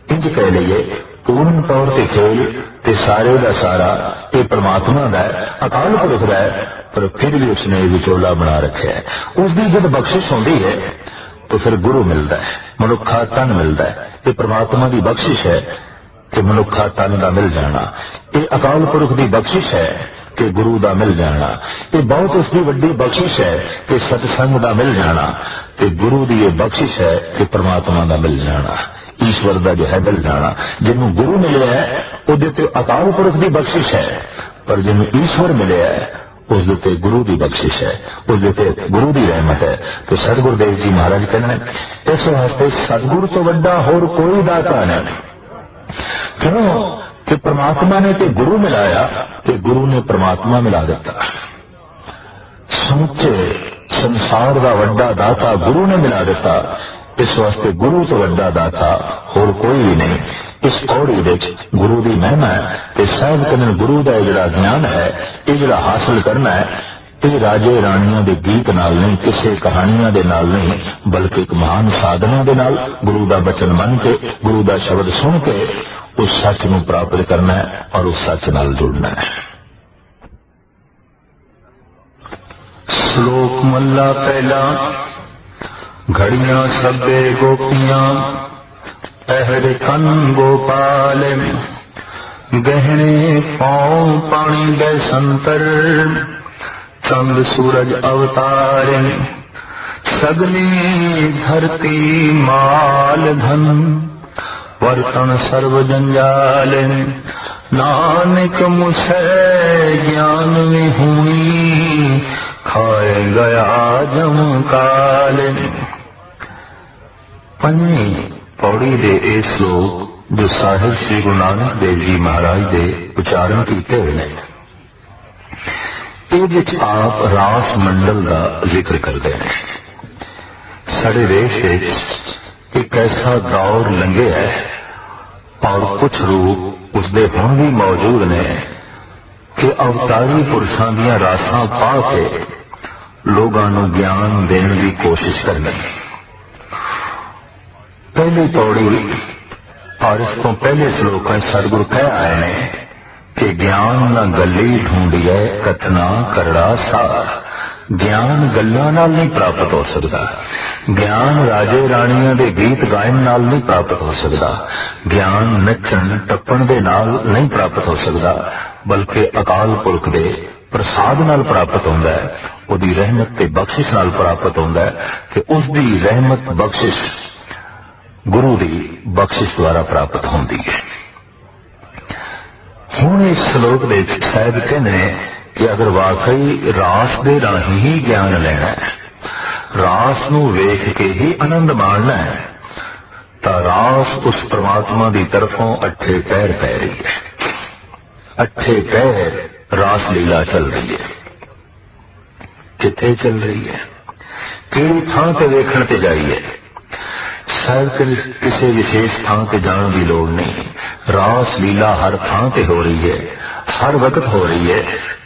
इंज कह लीए पूर्ण तौर पर खेल ते सारे का सारा ये परमात्मा का है, अकाल पुरख का है, पर फिर भी उसने विचोला बना रखा है। उसकी जब बख्शिश होती है तो फिर गुरु मिलता है, मनुखा तन मिलता है। ये परमात्मा की बख्शिश है कि मनुखा तन का मिल जाना। ये अकाल पुरख की बख्शिश है कि गुरु दा मिल जाना। ये बहुत उसकी वड्डी बख्शिश है कि सत्संग दा मिल जाना, ते गुरु दी ये बख्शिश है कि परमात्मा दा मिल जाना, ईश्वर दा जो है मिल जाना। जिन्होंने गुरु मिले है उहदे ते अकाल पुरख दी बख्शिश है, पर जिन्होंने ईश्वर मिले है उस ते गुरु की बख्शिश है, उस ते गुरु की रहमत है। तो सतगुरुदेव जी महाराज कहने इस वास्ते सतगुरु तो वड्डा होर कोई दाता नहीं। क्यों कि परमात्मा ने ते गुरु मिलाया, ते गुरु ने परमात्मा मिला दिता। समूचे संसार का वड्डा दाता गुरु ने मिला दिता। इस वास्ते गुरु तो वड्डा दाता होर कोई भी नहीं। इस पौड़ी विच गुरु की महिमा है कि साहब कहने गुरु का जिहड़ा ज्ञान है ये जिहड़ा हासिल करना है ये राजे राणियों के गीत नाल नहीं, किसी कहानियां दे नाल नहीं, बल्कि एक महान साधना दे नाल गुरु का बचन मन के गुरु का शब्द सुन के उस सच नूं प्राप्त करना है और उस सच नाल जुड़ना है। श्लोक मल्ला पहला। घड़ियां सब्बे गोपियां पहर कन गोपाल, गहने पांव पानी दे संतर, चंद सूरज अवतार, सगली धरती माल धन, वर्तन सर्व जंजाल, नानक मुझे ज्ञान विहूणी, खाए गया जम काल। पंजवीं पौड़ी दे ए श्लोक जो साहिब श्री गुरु नानक देव जी महाराज दे उच्चारण किए हुए हैं, ये आप रास मंडल का जिक्र करते हैं। साढ़े देश एक ऐसा दौर लंघे है और कुछ रूप उसके हुण भी मौजूद ने कि अवतारी पुरुषों दी रासां पा के लोगों को ज्ञान देने की कोशिश करनी। पहली पौड़ी और इस तो पहले श्लोक सतगुरु कह आए हैं कि ज्ञान न गली ढूंढिए कथना करड़ा सार। ज्ञान गल्लां नाल नहीं प्राप्त हो सकता, ज्ञान राजे राणियां दे गीत गायन नाल नहीं प्राप्त हो सकता, ज्ञान नचन टप्पण दे नाल नहीं प्राप्त हो सकता, बल्कि अकाल पुरख दे प्रसाद नाल प्राप्त होंदा है, उहदी रहमत ते बख्शिश नाल प्राप्त होंदा है कि उसदी रहमत बख्शिश गुरु दी बख्शिश द्वारा प्राप्त होंदी है। हुण इस श्लोक दे साहिब कहने कि अगर वाकई रास दे राही ही ज्ञान लेना है, रास नूं वेख के ही आनंद माणना है, तो रास उस परमात्मा की तरफों अठे पैर पै रही है। अठे पैर रास लीला चल रही है। किथे चल रही है, किहड़ी थां ते वेखण ते जाइए। शायद किसी विशेष थां ते जाने की लोड़ नहीं। रास लीला हर थां ते हो रही है, हर वक्त हो रही है,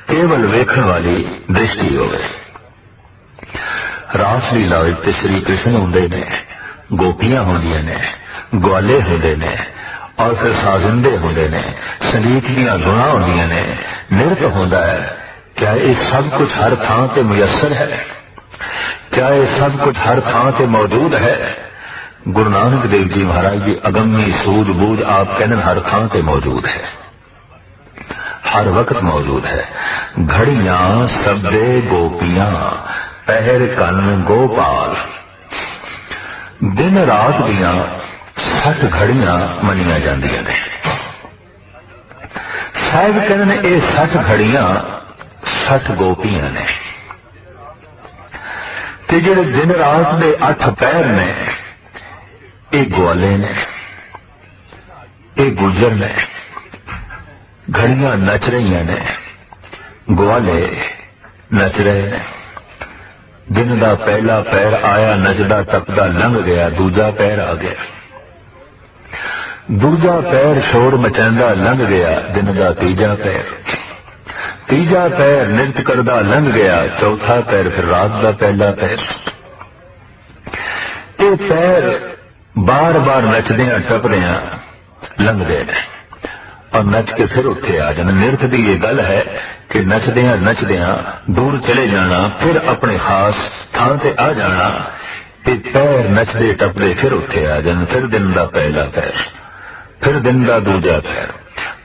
केवल वेखण वाली दृष्टि हो गई। रास लीला विच श्री कृष्ण होंदे ने, गोपियां होंदियां ने, ग्वाले होंदे ने और फिर साजिंदे होंदे ने, संगीत दीयां धुनां होंदियां ने, नृत्य होंदा है। क्या ये सब कुछ हर थां ते मुयस्सर है? क्या ये सब कुछ हर थां ते मौजूद है? गुरु नानक देव जी महाराज की अगम्य सूझ बूझ आप कहने हर थां ते मौजूद है, हर वक्त मौजूद है। घड़ियां सब्बे गोपियां पहर कन गोपाल। दिन रात दियां 60 घड़ियां मनिया जांदियां ने। साहिब कहने ने ये 60 घड़ियां 60 गोपियां ने, ते जिहड़े दिन रात दे 8 पैर ने ये ग्वाले ने, ये गुजर ने। घड़ियां नच रही ने, ग्वाले नच रहे ने। दिन का पहला पैर आया, नचदा टपदा लंघ गया, दूजा पैर आ गया। दूजा पैर शोर मचांदा लंघ गया, दिन का तीजा पैर। तीजा पैर नृत्य करदा लंघ गया, चौथा पैर फिर रात का पहला पैर। ये पैर बार बार नचदियां टपदियां लंघदे ने और नच के फिर उत्थे आ जाना। नृत्य की यह गल है कि नचदियां नचदियां दूर चले जाना, फिर अपने खास थां ते आ जाना। ये पैर नचदे टपदे फिर उत्थे आ जान। फिर दिन का पहला पैर, फिर दिन का दूजा पैर,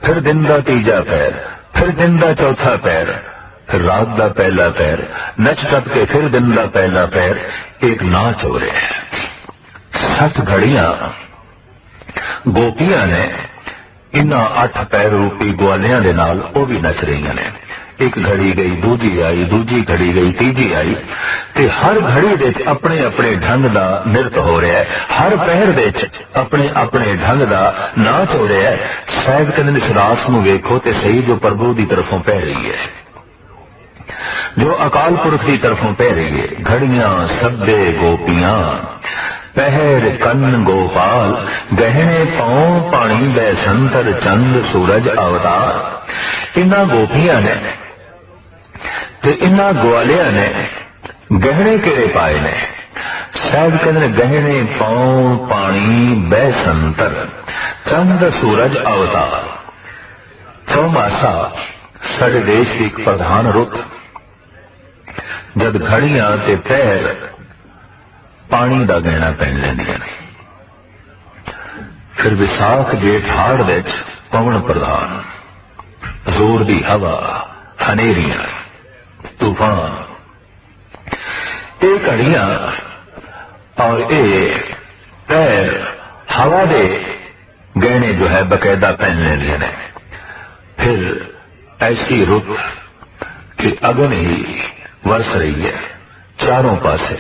फिर दिन का तीजा पैर, फिर दिन का चौथा पैर, फिर रात का पहला पैर, नच टप के फिर दिन का पहला पैर, एक नाच हो रहा है। 60 घड़ियां गोपियां ने इन्हां 8 पैर रूपी ग्वालियां दे नाल वो भी नच रही ने। एक घड़ी गई, दूजी आई, दूजी घड़ी गई, तीजी आई, ते हर घड़ी दे अपने अपने ढंग दा नृत हो रहा है। हर पहर दे अपने अपने ढंग दा नाच हो रहा है। साहिब कहते इस रास नूं वेखो ते सही जो प्रभु की तरफों पै रही है, जो अकाल पुरख की तरफों पै रही है। घड़ियां सब्बे गोपियां, पहर कन्न गोपाल, गहने पांव पानी बै संतर, चंद सूरज अवतार। इन्हां गोपियां ने ते इन्हां ग्वालियां ने गहने किहड़े पाए ने? साहब कहते गहने पांव पानी बै संतर, चंद सूरज अवतार। चौमासा साडे देश की एक प्रधान रुत, जद घड़ियां ते पैर पानी का गहना पहन लेंदियां ने। फिर विसाख जेठ हाड़ विच पवन प्रधान, जोर दी हवा, हनेरियां, तूफान, ये घड़ियां और ये पैर हवा दे गहने जो है बकायदा पहन लेंदियां ने। फिर ऐसी रुत कि अगन ही वरस रही है, चारों पासे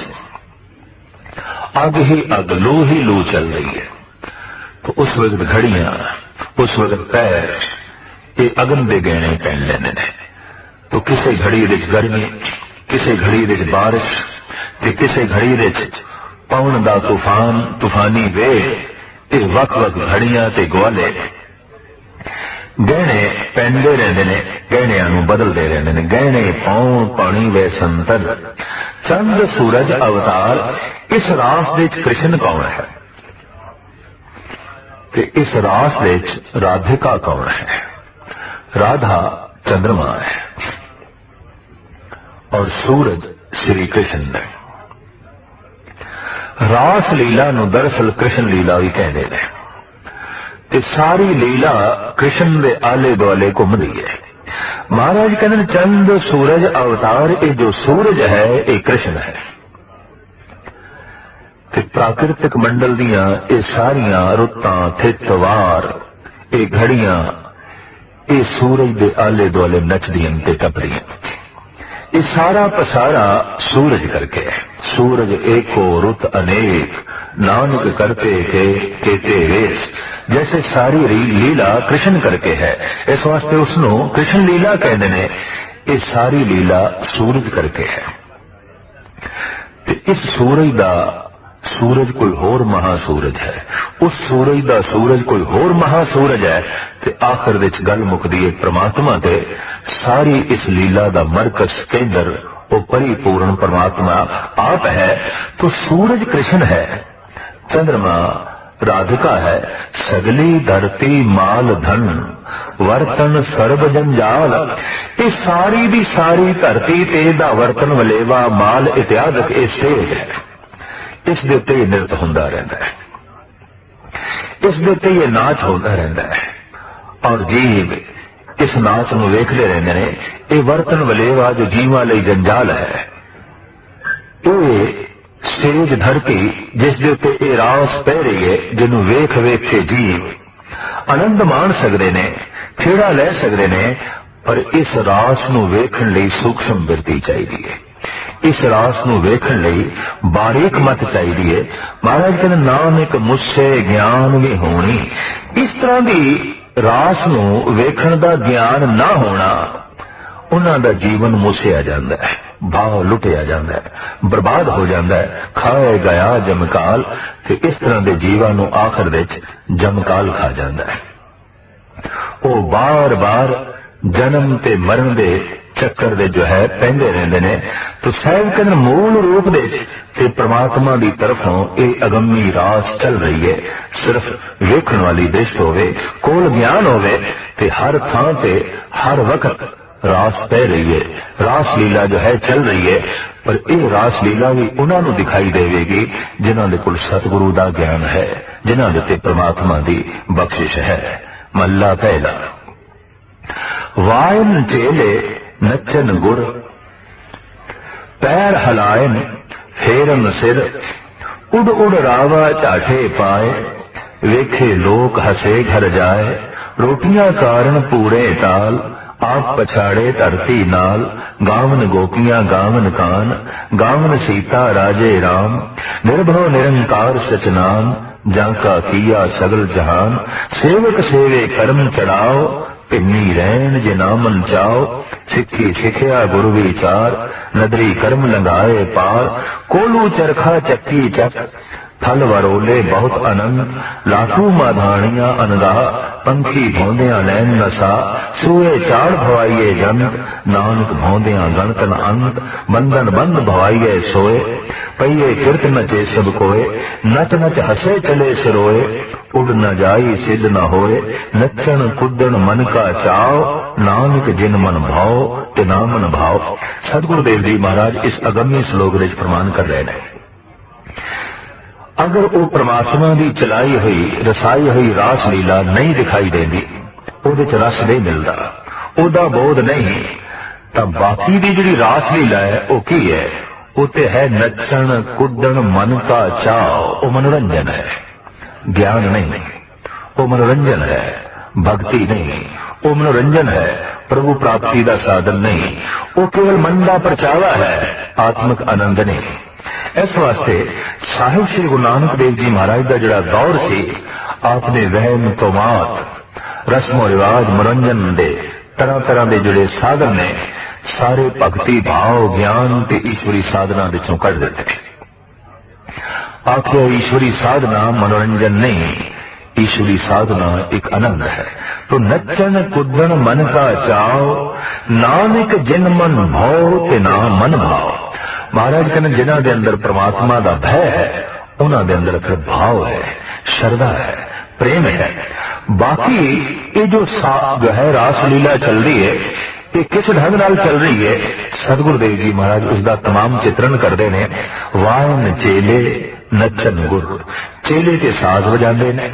अग ही अग, लू ही लू चल रही है। तो उस वक्त घड़ियां, उस वक्त पैर ये अगन दे गहने पहन लेने ने। तो किसी घड़ी विच गर्मी, किसी घड़ी विच बारिश, ते किसी घड़ी विच पवन दा तूफान, तूफानी वेग। ये वख-वख घड़ियां ते ग्वाले गहने पहनते रहते ने, गहणियां नूं बदलते रहते ने। गहने पांव पानी वे संतर, चंद सूरज अवतार। इस रास दे कृष्ण कौन है ते इस रास दे राधिका कौन है? राधा चंद्रमा है और सूरज श्री कृष्ण है। रास लीला नूं दरअसल कृष्ण लीला भी कहते हैं ते सारी लीला कृष्ण दे आले दुआले घूमदी है। महाराज कहते चंद सूरज अवतार, ये जो सूरज है ये कृष्ण है। ते प्राकृतिक मंडल दियां ये सारियां रुत्तां, थितवार, ये घड़ियां, ये सूरज दे आले दुआले नचदियां ते टपदियां। ये सारा पसारा सूरज करके है। सूरज एको रुत अनेक, नानक करते केते वेश। जैसे सारी लीला कृष्ण करके है, इस वास्ते उसनों कृष्ण लीला कहते हैं। ये सारी लीला सूरज करके है। इस सूरज दा सूरज कोई होर महासूरज है, उस सूरज दा सूरज कोई होर महासूरज है। ते आखिर विच गल मुकदी है परमात्मा ते। सारी इस लीला दा मरकज केंद्र वो परिपूर्ण परमात्मा आप है। तो सूरज कृष्ण है, चंद्रमा राधिका है। सगली धरती माल धन, वर्तन सर्ब जंजाल। ये सारी दी सारी धरती ते दा वर्तन वलेवा माल इत्यादक ये स्टेज है। इस दे उत्ते नृत होंदा रहंदा है, इस दे उत्ते ये नाच होंदा रहंदा है और जीव इस नाच नूं वेखदे रहंदे ने। ये वर्तन वलेवा जो जीवां लई जंजाल है, ये स्टेज धरती जिस दे उत्ते ये रास पै रही है, जिन्हों वेख वेख के जीव आनंद मान सकते ने, छेड़ा लै सकते ने। पर इस रास नूं वेखण लई सूक्ष्म बिरती चाहिदी है, इस रास नूं वेखण लई बारीक मत चाहिदी है। महाराज कहते नानक मुझसे ज्ञान भी होनी। इस तरह की रास नूं वेखण दा ज्ञान ना होना, उन्हां दा जीवन मुसिया जांदा है, भाव लुटिया जांदा है, बर्बाद हो जांदा है। खाए गया जमकाल, ते इस तरह दे जीवां नूं आखिर विच जमकाल खा जांदा है। वो बार बार जन्म ते मरण दे चक्कर दे जो है पहंदे रहंदे ने। तो साहिब कहते मूल रूप दे ते परमात्मा की तरफों ये अगम्मी रास चल रही है। सिर्फ वेखण वाली दृष्टि होवे, कोल ज्ञान होवे, ते हर थां ते हर वक्त रास पै रही है, रास लीला जो है चल रही है। पर यह रास लीला भी उन्होंने दिखाई देगी जिन्हों दे कोल सतगुरु का ज्ञान है, जिन्हों दे परमात्मा की बख्शिश है। महला पहला। वायन चेले नचन गुर, पैर हलायन फेरन सिर, उड़ उड़ रावा चाठे पाए, वेखे लोक हसे घर जाए, रोटियां कारण पूरे ताल, आप पछाड़े धरती नाल, गावन गोपियां गावन कान, गावन सीता राजे राम, निर्भव निरंकार सचनाम, जाका किया सगल जहान, सेवक सेवे कर्म चढ़ाओ, पिन्नी रैन जे नामन चाओ, सिक्खी सिखिया गुरु विचार, नदरी कर्म लंघाए पार, कोलू चरखा चक्की चक, थल वरोले बहुत अनंत, लाखू माधानिया अनगा, पंखी भौंदिया नैन नसा, सूए चाड़ भवाइये जंत, नानक भौंदिया गणतन अंत, बंधन बंद भवाइये सोए, पइये किरत नचे सब कोय, नच नच हसे चले सिरोए, उड़ न जाई सिद्ध न होए, नचन कुदन मन का चाव, नानक जिन मन भाव ते ना मन भाव। सतगुरुदेव जी महाराज इस अगम्य श्लोक विच प्रमाण कर रहे हैं, अगर वो परमात्मा की चलाई हुई रसाई हुई रास लीला नहीं दिखाई देती, उहदे च रस नहीं मिलता, उहदा बोध नहीं, तो बाकी की जिहड़ी रास लीला है वो की है, उते है नचन कुदन मन का चाव, वो मनोरंजन है, ज्ञान नहीं, वो मनोरंजन है, भक्ति नहीं, वो मनोरंजन है, प्रभु प्राप्ति का साधन नहीं, वो केवल मन का परचावा है, आत्मिक आनंद नहीं। इस वास्ते साहिब श्री गुरु नानक देव जी महाराज का जिहड़ा दौर सी, आपने वहम तोमात रस्मो रिवाज मनोरंजन दे तरह तरह के जिहड़े साधन ने सारे भक्ति भाव ज्ञान ते ईश्वरी साधना विचों कढ दिते। आखिर ईश्वरी साधना मनोरंजन नहीं, ईश्वरी साधना एक आनंद है। तो नचन कुदन मन का चाव, नानक जिन मन भाव ते ना मन भाव। महाराज कहने जिन्हां दे अंदर परमात्मा का भय है, उन्हां दे अंदर फिर भाव है, श्रद्धा है, प्रेम है। बाकी ये जो है रास लीला चल रही है, ये किस ढंग नाल चल रही है, सतगुरुदेव जी महाराज उसका तमाम चित्रण करते हैं। वायन चेले नचन गुर, चेले के साज बजाते ने,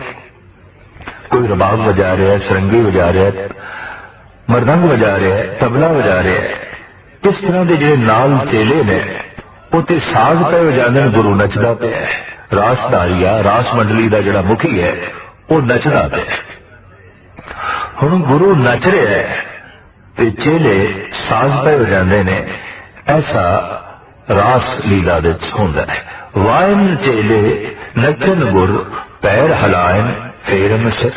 कोई रबाब बजा रहा है, सरंगी बजा रहा है, मरदंग बजा रहा है, तबला बजा रहा है। इस तरह के जिहड़े नाल चेले ने उत्ते साज पे वजाने, गुरु नचदा पे है, रासधारिया रास मंडली का जिहड़ा मुखी है वो नचदा पे। हुण गुरु नच रहा है ते चेले साज पे वजाते ने, ऐसा रास लीला विच हुंदा है। वायन चेले नचन गुर, पैर हलायन फेरन सिर,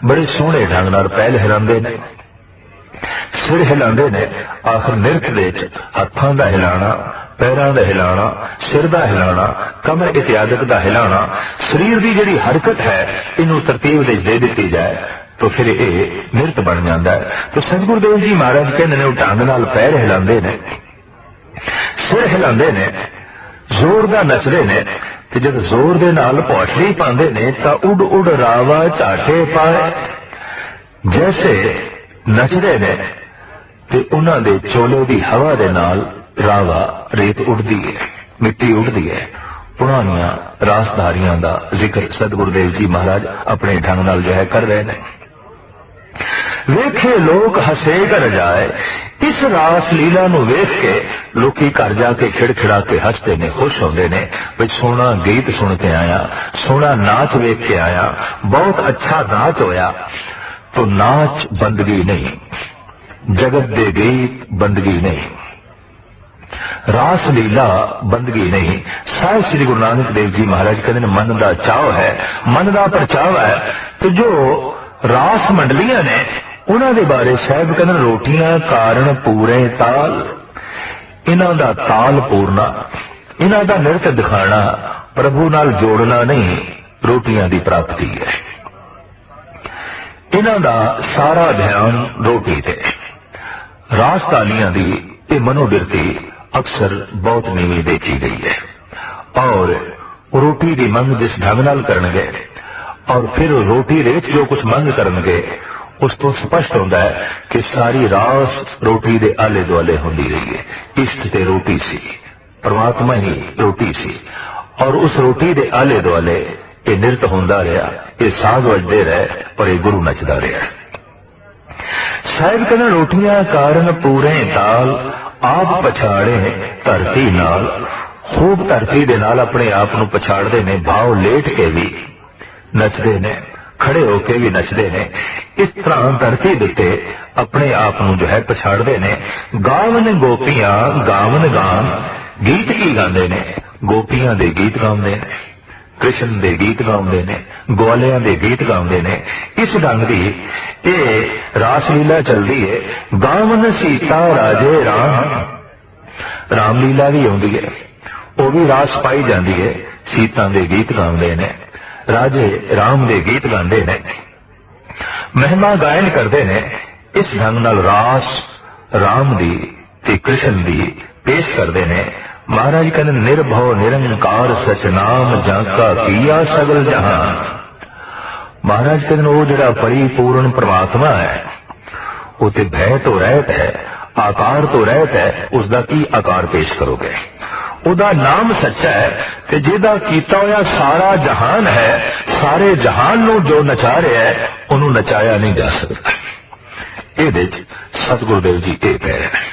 बड़े सोहणे ढंग नाल पैर हिलांदे ने, सिर हिलांदे ने। आखिर नृत्य दे विच हत्थां दा हिलाना, पैरां दा हिलाना, सिर दा हिलाना, कमर इत्यादि दा हिलाना, शरीर की जिहड़ी हरकत है इनू तरतीब दे दिती जाए तो फिर ये नृत्य बन जाता है। तो सतगुरुदेव जी महाराज कहते हैं ढंग नाल पैर हिलांदे ने, सिर हिलांदे ने, जोर दा नचदे ने, ते जद जोर दे नाल पौछड़ी पांदे ने तां उड़ उड़ रावा चाटे पाए। जैसे नचदे ने ते उन्हां दे चोले दी हवा दे नाल रावा रेत उड़दी है, मिट्टी उड़दी है। पुरानियां रासधारियां दा जिक्र सतगुरुदेव जी महाराज अपने ढंग नाल जो है कर रहे हैं। वेखे लोक हसे घर जाए, इस रास लीला नूं वेख के लोकी घर जाके खिड़खिड़ा के हसते ने, खुश होंदे ने, भाई सोहना गीत सुन के आया, सोहना नाच वेख के आया, बहुत अच्छा नाच होया। तो नाच बंदगी नहीं, जगत दे गीत बंदगी नहीं, रास लीला बंदगी नहीं। साहिब श्री गुरु नानक देव जी महाराज कहते हैं मन का चाव है, मन का परचावा है। तो जो रास मंडलियां ने उन्हां दे बारे साहिब कहते रोटियां कारण पूरे ताल, इन्हां दा ताल पूरना, इन्हां दा नृत्य दिखाना, प्रभु नाल जोड़ना नहीं, रोटियां दी प्राप्ति है। इन्हां दा सारा ध्यान रोटी ते। रास तालियां दी ये मनोवृत्ति अक्सर बहुत नीवी देखी गई है, और रोटी की मंग जिस ढंग नाल करनगे और फिर रोटी दे विच जो कुछ मंग करनगे उस तो स्पष्ट होता है कि सारी रास रोटी दे आले दुआले होंदी रही है। इष्ट ते रोटी सी, परमात्मा ही रोटी सी, और उस रोटी दे आले दुआले ये नृत्य होंदा रहा, ये साज वजदे रहे और ये गुरु नचदा रहा। ਸਾਹਿਬ ਕਹਿੰਦੇ ਰੋਟੀਆਂ ਕਾਰਨ ਪੂਰੇ ਤਾਲ ਆਪ ਪਛਾੜੇ ਧਰਤੀ ਨਾਲ। खूब धरती दे नाल अपने आप नूं पछाड़दे ने, भाव लेट के भी नचदे ने, खड़े होके भी नचदे ने। इस तरह धरती दे उत्ते अपने आप नूं जो है पछाड़दे ने। गावन गोपियां गावन गान, गीत की गांदे ने, गोपियां दे गीत गाउंदे ने, कृष्ण दे गीत गाउंदे ने, ग्वालियां दे गीत गाउंदे ने। इस ढंग दी ये रासलीला चलदी है। गावन सीता राजे राम, रामलीला भी आउंदी है, वो भी रास पाई जाती है। सीता दे गीत गाते ने, राजे राम दे गीत गाते ने, महिमा गायन करते ने। इस ढंग नाल रास राम दी ते कृष्ण दी पेश करते ने। महाराज कहते निर्भव निरंकार सचनाम जाका किया सगल जहान। महाराज कहते वो जिहड़ा परिपूर्ण परमात्मा है वो ते भय तो रहत है, आकार तो रहत है, उसका की आकार पेश करोगे। उदा नाम सच्चा है ते जिहदा कीता होया सारा जहान है, सारे जहान नूं जो नचा रहा है उन्होंने नचाया नहीं जा सकता। ये सतगुरुदेव जी ये कह रहे हैं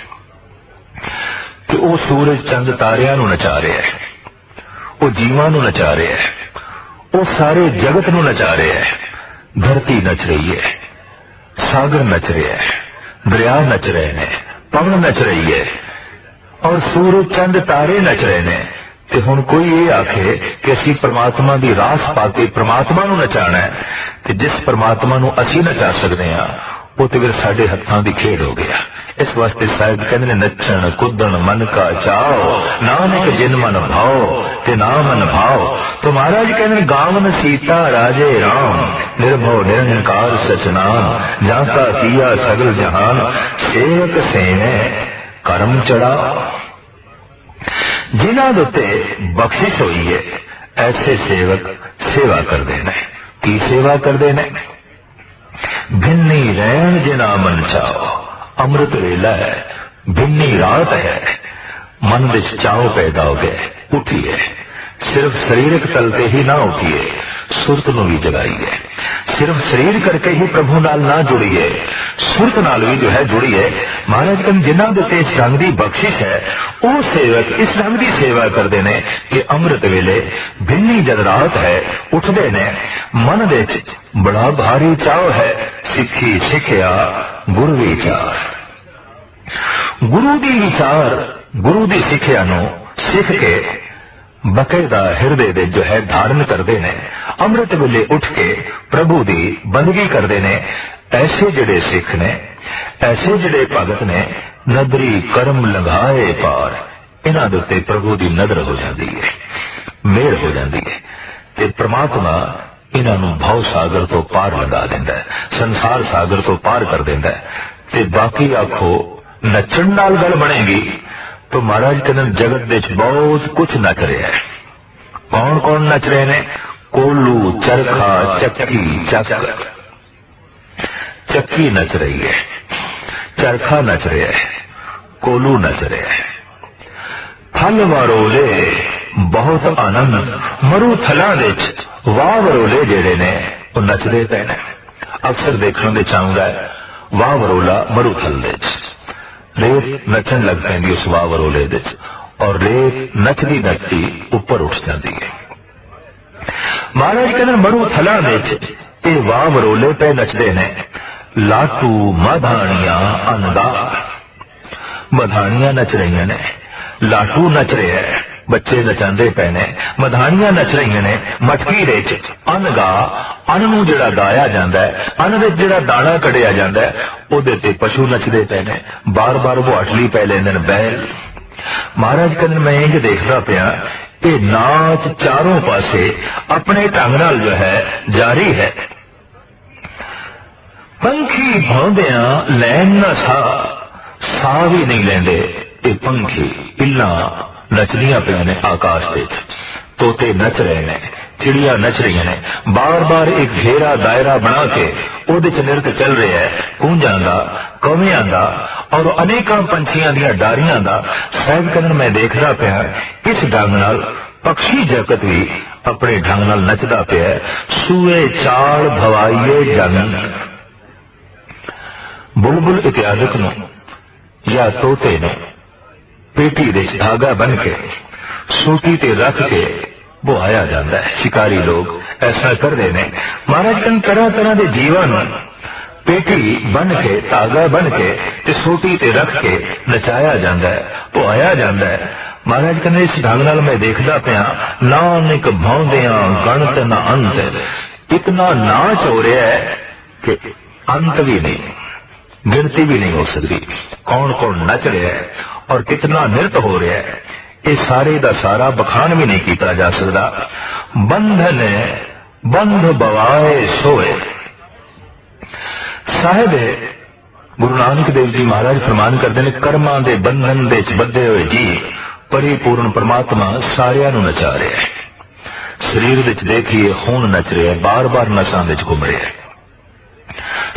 कि वो सूरज चंद तारियां नूं नचा रहा है, वो जीवां नूं नचा रहा है, वो सारे जगत नूं नचा रहा है। धरती नच रही है, सागर नच रहा है, दरिया नच रहे हैं, पवन नच रही है और सूरज चंद तारे नच रहे ने। ते हुण कोई ये आखे कि असीं परमात्मा दी रास पाके परमात्मा नूं नचाना है, ते जिस परमात्मा नूं असीं नचा सकते हैं वो तो फिर साडे हत्थां दी खेड हो गया। इस वास्ते साहिब कहंदे ने नचण कुदण मन का चाओ, नानक जिन मन भाओ ते ना मन भाओ। तो महाराज कहंदे गावन सीता राजे राम, निर्भव निरंकार सचनाम जाका किया सगल जहान। सेवक सेने करम चढ़ा, जिन्हां दे उत्ते बख्शिश हुई है ऐसे सेवक सेवा करते हैं। की सेवा करते हैं? भिन्नी रैन जिना मन चाओ, अमृत वेला है, भिन्नी रात है, मन विच चाओ पैदा हो गए, उठिए। सिर्फ शरीरक तल ते ही ना उठिए, सुरत नूं भी जगाइए। सिर्फ शरीर करके ही प्रभु नाल ना जुड़िए, सुरत नाल भी जो है जुड़िए। महाराज कहते जिन्हां दे उत्ते इस रंग दी बख्शिश है वो सेवक इस रंग दी सेवा करते हैं कि अमृत वेले भिन्नी जद रात है उठते ने। मन दे विच बड़ा भारी चाव है, सिखी सिखिया गुरु विचार। गुरु दी विचार, गुरु दी सिखिया नूं सिख के बकायदा हृदय दे जो है धारण करते ने। अमृत वेले उठ के प्रभु दी बंदगी करते ने। ऐसे जड़े सिख ने, ऐसे जड़े भगत ने, नदरी कर्म लगाए पार, इन्हां दे उत्ते प्रभु दी नदर हो जाती है, मेहर हो जाती है ते परमात्मा इन्हां नूं भव सागर तो पार लगा दिंदा है, संसार सागर तो पार कर दिंदा है। ते बाकी आखो नचण नाल गल बनेगी तो महाराज कहते जगत दे बहुत कुछ नच रहा है। कौन कौन नच रहे ने? कोलू, चरखा, चक्की, चक। चक्की नच रही है, चरखा नच रहा है, कोलू नच रहा है। थल वरोले बहुत आनंद, मरु थलां दे वाह वरोले जेड़े ने वो नचदे पे ने। अक्सर देखने दे चाहूंगा वाह वरोला मरु थल दे रेत नचन लग पैंदी उस वाह वरोले दे और रेत नचदी नचदी ऊपर उठ जाती है। महाराज कहते मरु थलां दे ये वाह वरोले पे नचदे ने। लाटू मधानियां अनगा, मधानियां नच रही ने, लाटू नच रहे है, बच्चे नचांदे पे ने, मधानियां नच रही ने। मटकी दे अनगा, अन नूं जिहड़ा गाया जांदा है, अन दे जिहड़ा दाना कढ़िया जांदा है उहदे ते पशु नचदे पे ने। बार बार बुहाटली पै लैंदे ने बैल। महाराज कहंदे मैं इंज देखदा पिया ये नाच चारों पासे अपने ढंग नाल जो है जारी है। पंखी भाउंदियां लैन ना सा भी नहीं लेंदे ये पंखी। इल्लां नचदियां पिया ने आकाश दे, तोते नच रहे ने, चिड़िया नच रही ने। बार बार एक घेरा दायरा बना के उहदे च नृत्य चल रहा है, कूंजां दा, कौवियां दा और अनेकां पंछियां दियां डारियां दा। साहिब कहन मैं देखदा पिया इस ढंग नाल पक्षी जगत भी अपने ढंग नाल नचदा पिया। सूए चाल भवाइए जन, बुलबुल इत्यादि ਨੂੰ ਜਾਂ ਤੋਤੇ ਨੂੰ ਪੇਟੀ ਦੇ ਧਾਗਾ ਬਨ ਕੇ ਸੂਟੀ ਤੇ ਰੱਖ ਕੇ ਬੁਹਾਇਆ ਜਾਂਦਾ ਹੈ। ਸ਼ਿਕਾਰੀ ਲੋਕ ਐਸਾ ਕਰਦੇ ਨੇ। ਮਹਾਰਾਜ ਕਹਿੰਦੇ ਤਰ੍ਹਾਂ ਤਰ੍ਹਾਂ ਦੇ ਜੀਵਾਂ ਨੂੰ ਪੇਟੀ ਬਨ ਕੇ ਧਾਗਾ ਬਨ ਕੇ ਤੇ ਸੂਟੀ ਤੇ ਰੱਖ ਕੇ ਨਚਾਇਆ ਜਾਂਦਾ ਹੈ, ਬੁਹਾਇਆ ਜਾਂਦਾ ਹੈ। ਮਹਾਰਾਜ ਕਹਿੰਦੇ ਇਸ ਢੰਗ ਨਾਲ ਮੈਂ ਦੇਖਦਾ ਪਿਆ ਨਾਨਕ ਭਾਉਂਦਿਆਂ ਗਣਤ ਨਾ ਅੰਤ, ਇਤਨਾ ਨਾਚ ਹੋ ਰਿਹਾ ਹੈ ਕਿ ਅੰਤ ਵੀ ਨਹੀਂ, गिनती भी नहीं हो सकती। कौन कौन नच रहा है और कितना नृत्य हो रहा है, ये सारे का सारा बखान भी नहीं किया जा सकता। बंधन बंध बवाए सोए। साहिब गुरु नानक देव जी महाराज फरमान करते हैं कर्मां दे बंधन दे बद्धे हुए जी परिपूर्ण परमात्मा सारियां नूं नचा रहा है। शरीर विच देखिए खून नच रहा है, बार बार नसां विच घुम रहा है,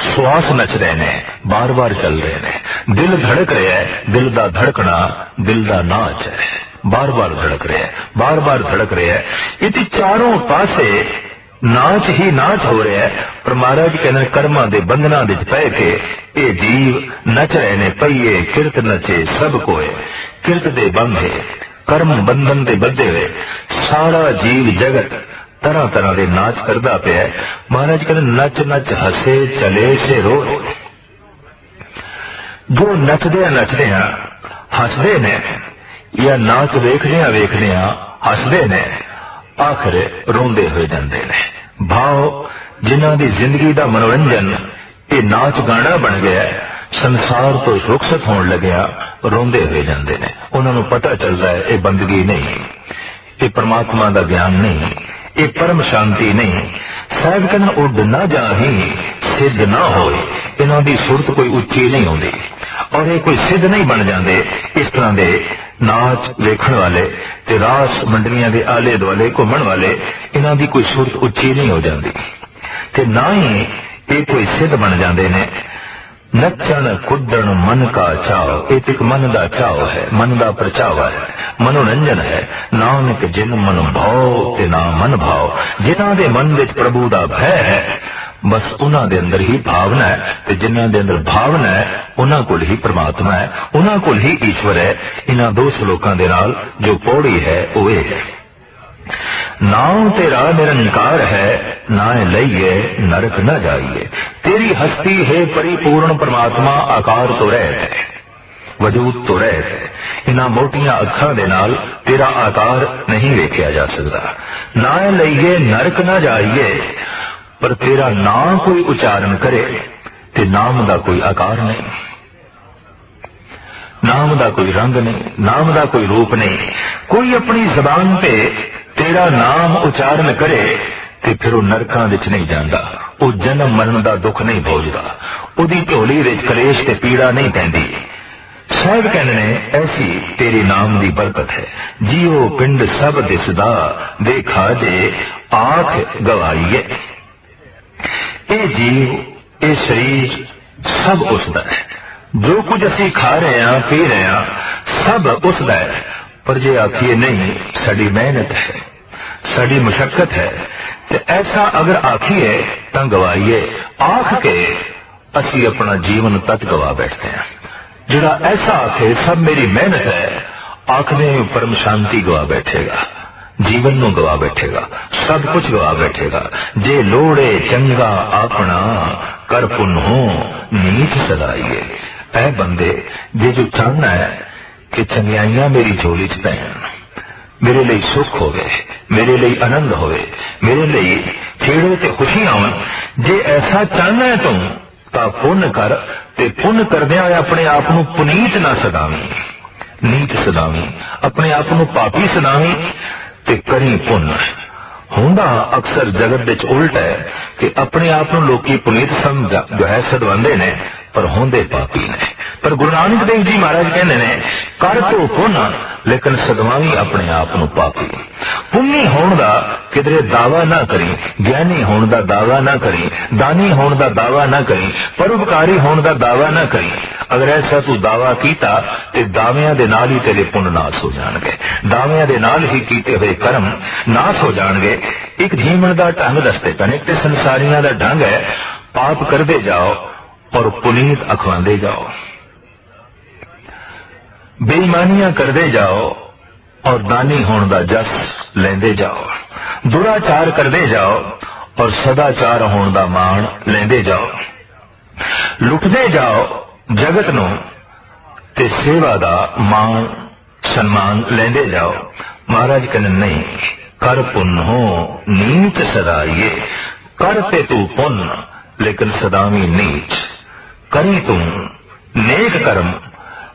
श्वास नच रहे ने, बार बार चल रहे ने, दिल धड़क रहा है, दिल दा धड़कना दिल दा नाच है, बार बार धड़क रहा है, बार बार धड़क रहा है। इति चारों पासे नाच ही नाच हो रहा है। पर महाराज कहने कर्मां दे बंधनां विच पै के ये जीव नच रहे ने। पईए किरत नचे सब कोए, किरत दे बंधे कर्म बंधन दे बद्धे हुए सारा जीव जगत तरह तरह के नाच करता पिया। महाराज कहते नच नच हसे चले से रो। जो नचदे हसदे ने या नाच वेखदे हसदे ने आखिर रोंदे हुए जाते ने। भाव जिन्हां दी जिंदगी का मनोरंजन ये नाच गाना बन गया, संसार तो रुखसत होने लग्या, रोंदे हुए जाते ने। उन्होंने पता चलता है ये बंदगी नहीं, ये परमात्मा का ज्ञान नहीं, ये परम शांति नहीं। साहब कहना उड ना जाही सिद्ध ना होए। इन्हों की सुरत कोई उच्ची नहीं होती और ये कोई सिद्ध नहीं बन जाते। इस तरह के नाच वेखण वाले ते रास मंडलियां के आले दुआले घूमण वाले इन्हों की कोई सुरत उच्ची नहीं हो जाती ते ना ही ये कोई सिद्ध बन जाते ने। नचन कुदन मन का चाव, एक मन का चाव है, मन का परचावा है, मनोरंजन है। नानक जिन मन भाव ते ना मन भाव, जिन्हां दे मन विच प्रभु दा भय है बस उन्हां दे अंदर ही भावना है, ते जिन्हां दे अंदर भावना है उन्हां कोल ही परमात्मा है, उन्हां कोल ही ईश्वर है। इन्हां दो श्लोकां दे नाल जो पौड़ी है वो ये है, नाम तेरा निरंकार है नाए लइए नरक न जाइए। तेरी हस्ती है परिपूर्ण परमात्मा, आकार तो रह है, वजूद तो रह है। इन्हां मोटियां अखां दे नाल तेरा आकार नहीं वेख्या जा सकता। नाए लइए नरक न जाइए, पर तेरा नाम कोई उच्चारण करे ते नाम दा कोई आकार नहीं, नाम दा कोई रंग नहीं, नाम दा कोई रूप नहीं। कोई अपनी जबान पे तेरा नाम उच्चारण करे ते फिर वो नरकां विच नहीं जांदा, वो जन्म मरण दा दुख नहीं भोगदा, उहदी झोली विच कलेश ते पीड़ा नहीं पैंदी। साहिब कहने ने ऐसी तेरे नाम दी बरकत है। जियो पिंड सब दिसदा देखा जे आंख गवाईए। ये जीव ये शरीर सब उसदा है, जो कुछ असी खा रहे हैं पी रहे हैं सब उसदा है। पर जे आखिए नहीं साड़ी मेहनत है, साड़ी मुशक्कत है, तो ऐसा अगर आखिए तो गवाइए। आख के असी अपना जीवन तक गवा बैठते हैं। जिहड़ा ऐसा आखे सब मेरी मेहनत है, आखने परम शांति गवा बैठेगा, जीवन नूं गवा बैठेगा, सब कुछ गवा बैठेगा। जे लोड़े चंगा अपना कर पुन्हो नीच सदाइए। ऐ बंदे जे जो चाहना है कि चंगियाइयां मेरी झोली च पैन, मेरे लिए सुख होवे, मेरे लिए आनंद होवे, मेरे लिए खेड़े ते खुशी आवन, जे ऐसा चाहना है तू तां पुण्य कर ते पुण्य करदियां अपने आप नूं पुनीत ना सदावी, नीच सदावी, अपने आप नूं पापी सदावी ते करी पुण्य। हुंदा अक्सर जगत विच उल्ट है कि अपने आप नूं लोकी पुनीत समझ जो है सदवांदे ने, पर होंदे पापी ने। पर गुरु नानक देव जी महाराज कहते ने कर तो पुण्य लेकिन सदवावी अपने आप नूं पापी। पुण्य होने का किधरे दावा ना करी, ज्ञानी होने का दावा ना करी, दानी होने का दावा ना करी, परोपकारी होने का दावा ना करी। अगर ऐसा तू दावा कीता ते दावियां दे नाल ही तेरे पुण्य नाश हो जाणगे, दावियां दे नाल ही कीते हुए कर्म नाश हो जाणगे। एक जीवन का ढंग दसते पए ने, ते संसारियां दा ढंग है पाप करते जाओ और पुनीत अखवांदे जाओ, बेईमानियां करते जाओ और दानी होने का जस लेंदे जाओ, दुराचार करते जाओ और सदाचार होने का मान लेंदे जाओ, लुटते जाओ जगत नूं ते सेवा का मान सन्मान लेंदे जाओ। महाराज कहने नहीं, कर पुण्य हो नीच सदाइए, करते तू पुण्य लेकिन सदावी नीच, करी तू नेक कर्म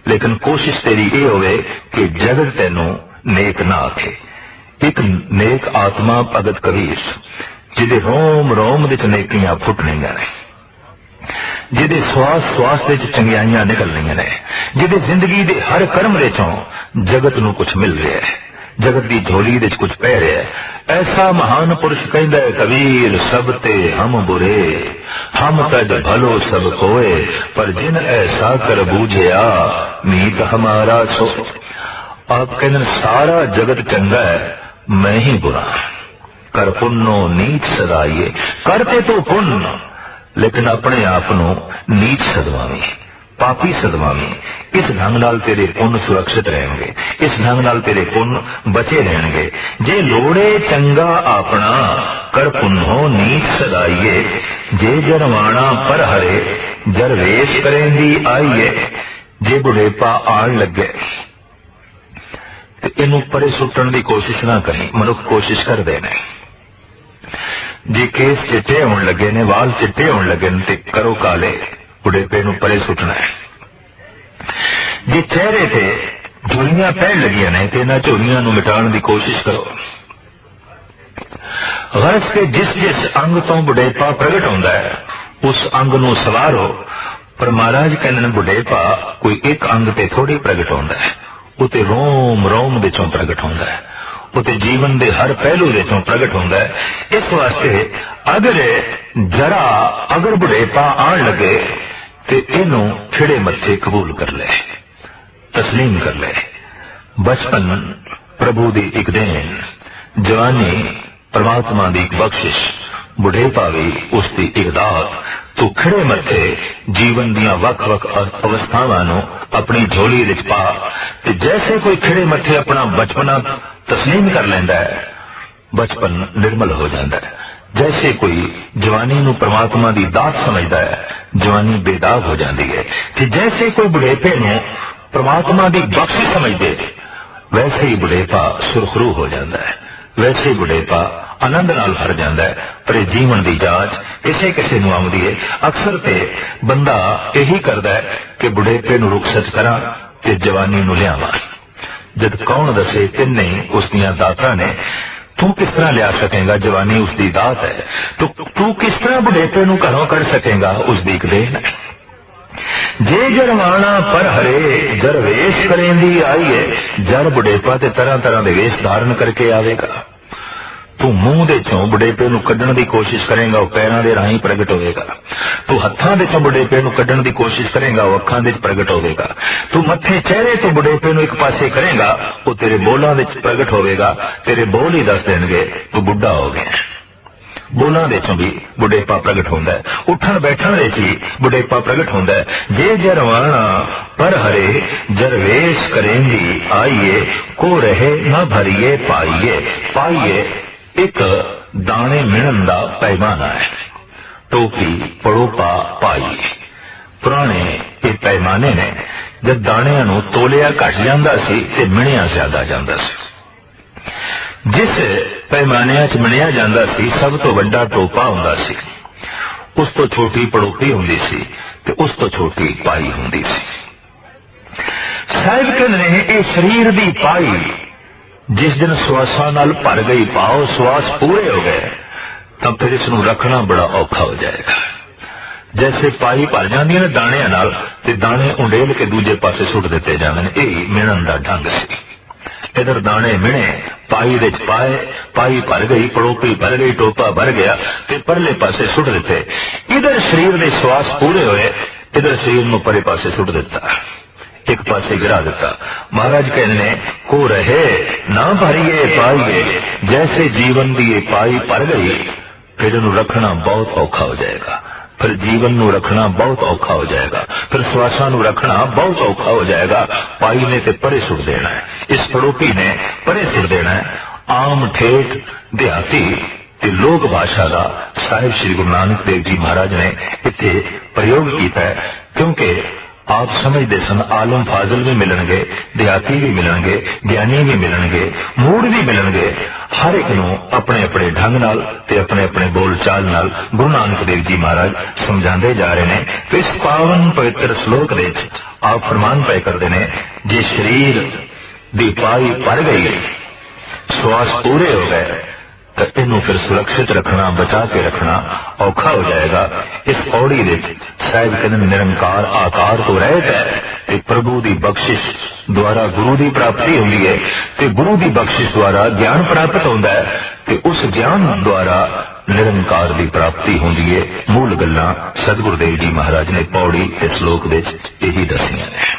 लेकिन कोशिश तेरी ये होवे कि जगत तेनों नेक ना आखे। एक नेक आत्मा भगत कबीर जिदे रोम रोम दे नेकियां फुटनियां ने, जिदे श्वास श्वास दे चंगियाइयां निकलनियां ने, जिदे जिंदगी दे हर कर्म दे चों जगत नूं कुछ मिल रहा है, जगत की झोली दे कुछ पै रहा है। ऐसा महान पुरुष कहंदा है कबीर, सब ते हम बुरे हम तज भलो सब कोए, पर जिन ऐसा कर बूझिया मीत हमारा सो। आप कहते सारा जगत चंगा है, मैं ही बुरा। कर पुण्यो नीच सदाइए, करते तो पुण्य लेकिन अपने आप को नीच सदवावी, पापी सदवावी। इस ढंग नाल तेरे पुण्य सुरक्षित रहेंगे, इस ढंग नाल तेरे पुण्य बचे रहेंगे। जे लोड़े चंगा अपना कर पुण्यो नीच सदाइए, जे जरवाना पर हरे जरवेश करेंदी आईए। जे बुढ़ेपा आण लगे तो इनू परे सुटन की कोशिश ना करी, मनुख कोशिश करते हैं। जे केस चिट्टे होने लगे ने, वाल चिट्टे होने लगे ने, ते करो काले, बुढ़ेपे नू परे सुटना है। जे चेहरे ते झुरियां पैण लगियां ने ते इन्हां झुरियां नू मिटाण की कोशिश करो। गरज के जिस जिस अंग तो बुढ़ेपा प्रगट होंदा है उस अंग नू सवारो। पर महाराज कहंदे बुढ़ेपा कोई एक अंग ते थोड़ी प्रगट होंदा है, उते रोम रोम दे चों प्रगट होंदा है, उते जीवन दे हर पहलू दे चों प्रगट होंदा है। इस वास्ते अगर बुढ़ेपा आण लगे ते इनू खिड़े मत्थे कबूल कर ले, तस्लीम कर ले। बचपन प्रभु दी एक देन, जवानी परमात्मा दी एक बख्शिश, बुढ़ेपा भी उसकी एक दात। तू खिड़े मत्थे जीवन दियां वख-वख अवस्थावां नूं अपनी झोली विच पा, ते जैसे कोई खिड़े मत्थे अपना बचपना तस्लीम कर लेंदा है, बचपन निर्मल हो जाता है। जैसे कोई जवानी नूं परमात्मा दी दात समझदा है, जवानी बेदाग हो जाती है। ते जैसे कोई बुढ़ेपे नूं परमात्मा दी बख्शिश समझदे, वैसे ही बुढ़ेपा सुरखरू हो जाता है, वैसे ही बुढ़ेपा आनंद नाल भर जाता है। पर जीवन की जांच किसे किसे नूं आउंदी है। अक्सर ते बंदा यही करदा है कि बुढ़ेपे नूं रुखसत करा ते जवानी नूं लियावां। जद कौन दसे तिन्ने उसदियां दातां ने, तू किस तरह लिया सकेगा, जवानी उसकी दात है। तो तू किस तरह बुढ़ेपे नूं घरों कढ़ सकेगा, उसकी एक देन है। जे जरवाना पर हरे जर वेश करेंदी आई है, जर बुढ़ेपा ते तरह तरह के वेश धारण करके आवेगा। तू मुंह दे चों बुढ़ेपे नूं कड्ढण दी कोशिश करेगा, वह पैरां दे राहीं प्रगट होवेगा। तू हत्थां दे चों बुढ़ेपे नूं कड्ढण दी कोशिश करेगा, वह अखां दे प्रगट होवेगा। तू मत्थे चेहरे तो बुढ़ेपे नूं एक पासे करेगा, वह तेरे बोलां दे प्रगट होवेगा। तेरे बोल ही दस देणगे तू बुढ़ा हो गया। बोलां दे चों भी बुढ़ेपा प्रगट होंदा है, उठण बैठण दे च बुढ़ेपा प्रगट होंदा है। जे जरवाना पर हरे जरवेश करेंदी आइए, को रहे ना भरिए पाइए। पाइए एक दाने मिणन दा पैमाना है, टोपी पड़ोपा पाई। पुराने ये पैमाने ने, जब दाणियां नूं तोलिया घट जांदा सी ते मिणिया ज्यादा जांदा सी। जिस पैमानिया च मिणिया जांदा सी सब तो वड्डा टोपा हुंदा सी, उस तो छोटी पड़ोपी हुंदी सी ते उस तो छोटी पाई हुंदी सी। साहिब कहंदे ने ये शरीर दी पाई जिस दिन श्वासां नाल भर गई, पाओ श्वास पूरे हो गए, तब फिर इसनूं रखना बड़ा औखा हो जाएगा। जैसे पाई भर जाती है दाणियां नाल, ते दाणे उंडेल के दूजे पासे सुट दिते जांदे ने। यही मिणन दा ढंग सी। इधर दाणे मिणे, पाई दे पाए, पाई भर गई, पड़ोपी भर गई, टोपा भर गया, ते परले पासे सुट दिते। इधर शरीर दे श्वास पूरे होए, इधर शरीर नूं परे पासे सुट दिता, एक पासे गिरा दिता। महाराज कहने को रहे ना भरिए पाइए, जैसे जीवन की ये पाई भर गई फिर इन्हू रखना बहुत औखा हो जाएगा। फिर जीवन नू रखना बहुत औखा हो जाएगा, फिर श्वासां नू रखना बहुत औखा हो जाएगा। पाई ने ते परे सुट देना है, इस पड़ोपी ने परे सुट देना है। आम ठेठ देहाती ते लोक भाषा का साहिब श्री गुरु नानक देव जी महाराज ने इत्थे प्रयोग किया है, क्योंकि आप समझते सन आलम फाजल भी मिलणगे, देहाती भी मिलणगे, ज्ञानी भी मिलणगे, मूड़ भी मिलणगे। हर एक नूं अपने अपने ढंग नाल ते अपने अपने बोल चाल नाल गुरु नानक देव जी महाराज समझाते जा रहे हैं। तो इस पावन पवित्र श्लोक दे विच आप फरमान पे करते हैं, जे शरीर दी पाई भर गई, श्वास पूरे हो गए, तो इनू फिर सुरक्षित रखना, बचा के रखना औखा हो जाएगा। इस पौड़ी दे साहिब कहते निरंकार आकार तो रहत है, ते प्रभु की बख्शिश द्वारा गुरु की प्राप्ति होती है, ते गुरु की बख्शिश द्वारा ज्ञान प्राप्त होता है, ते उस ज्ञान द्वारा निरंकार की प्राप्ति होती है। मूल गल्लां सतगुरुदेव जी महाराज ने पौड़ी के श्लोक दे यही दसियां ने।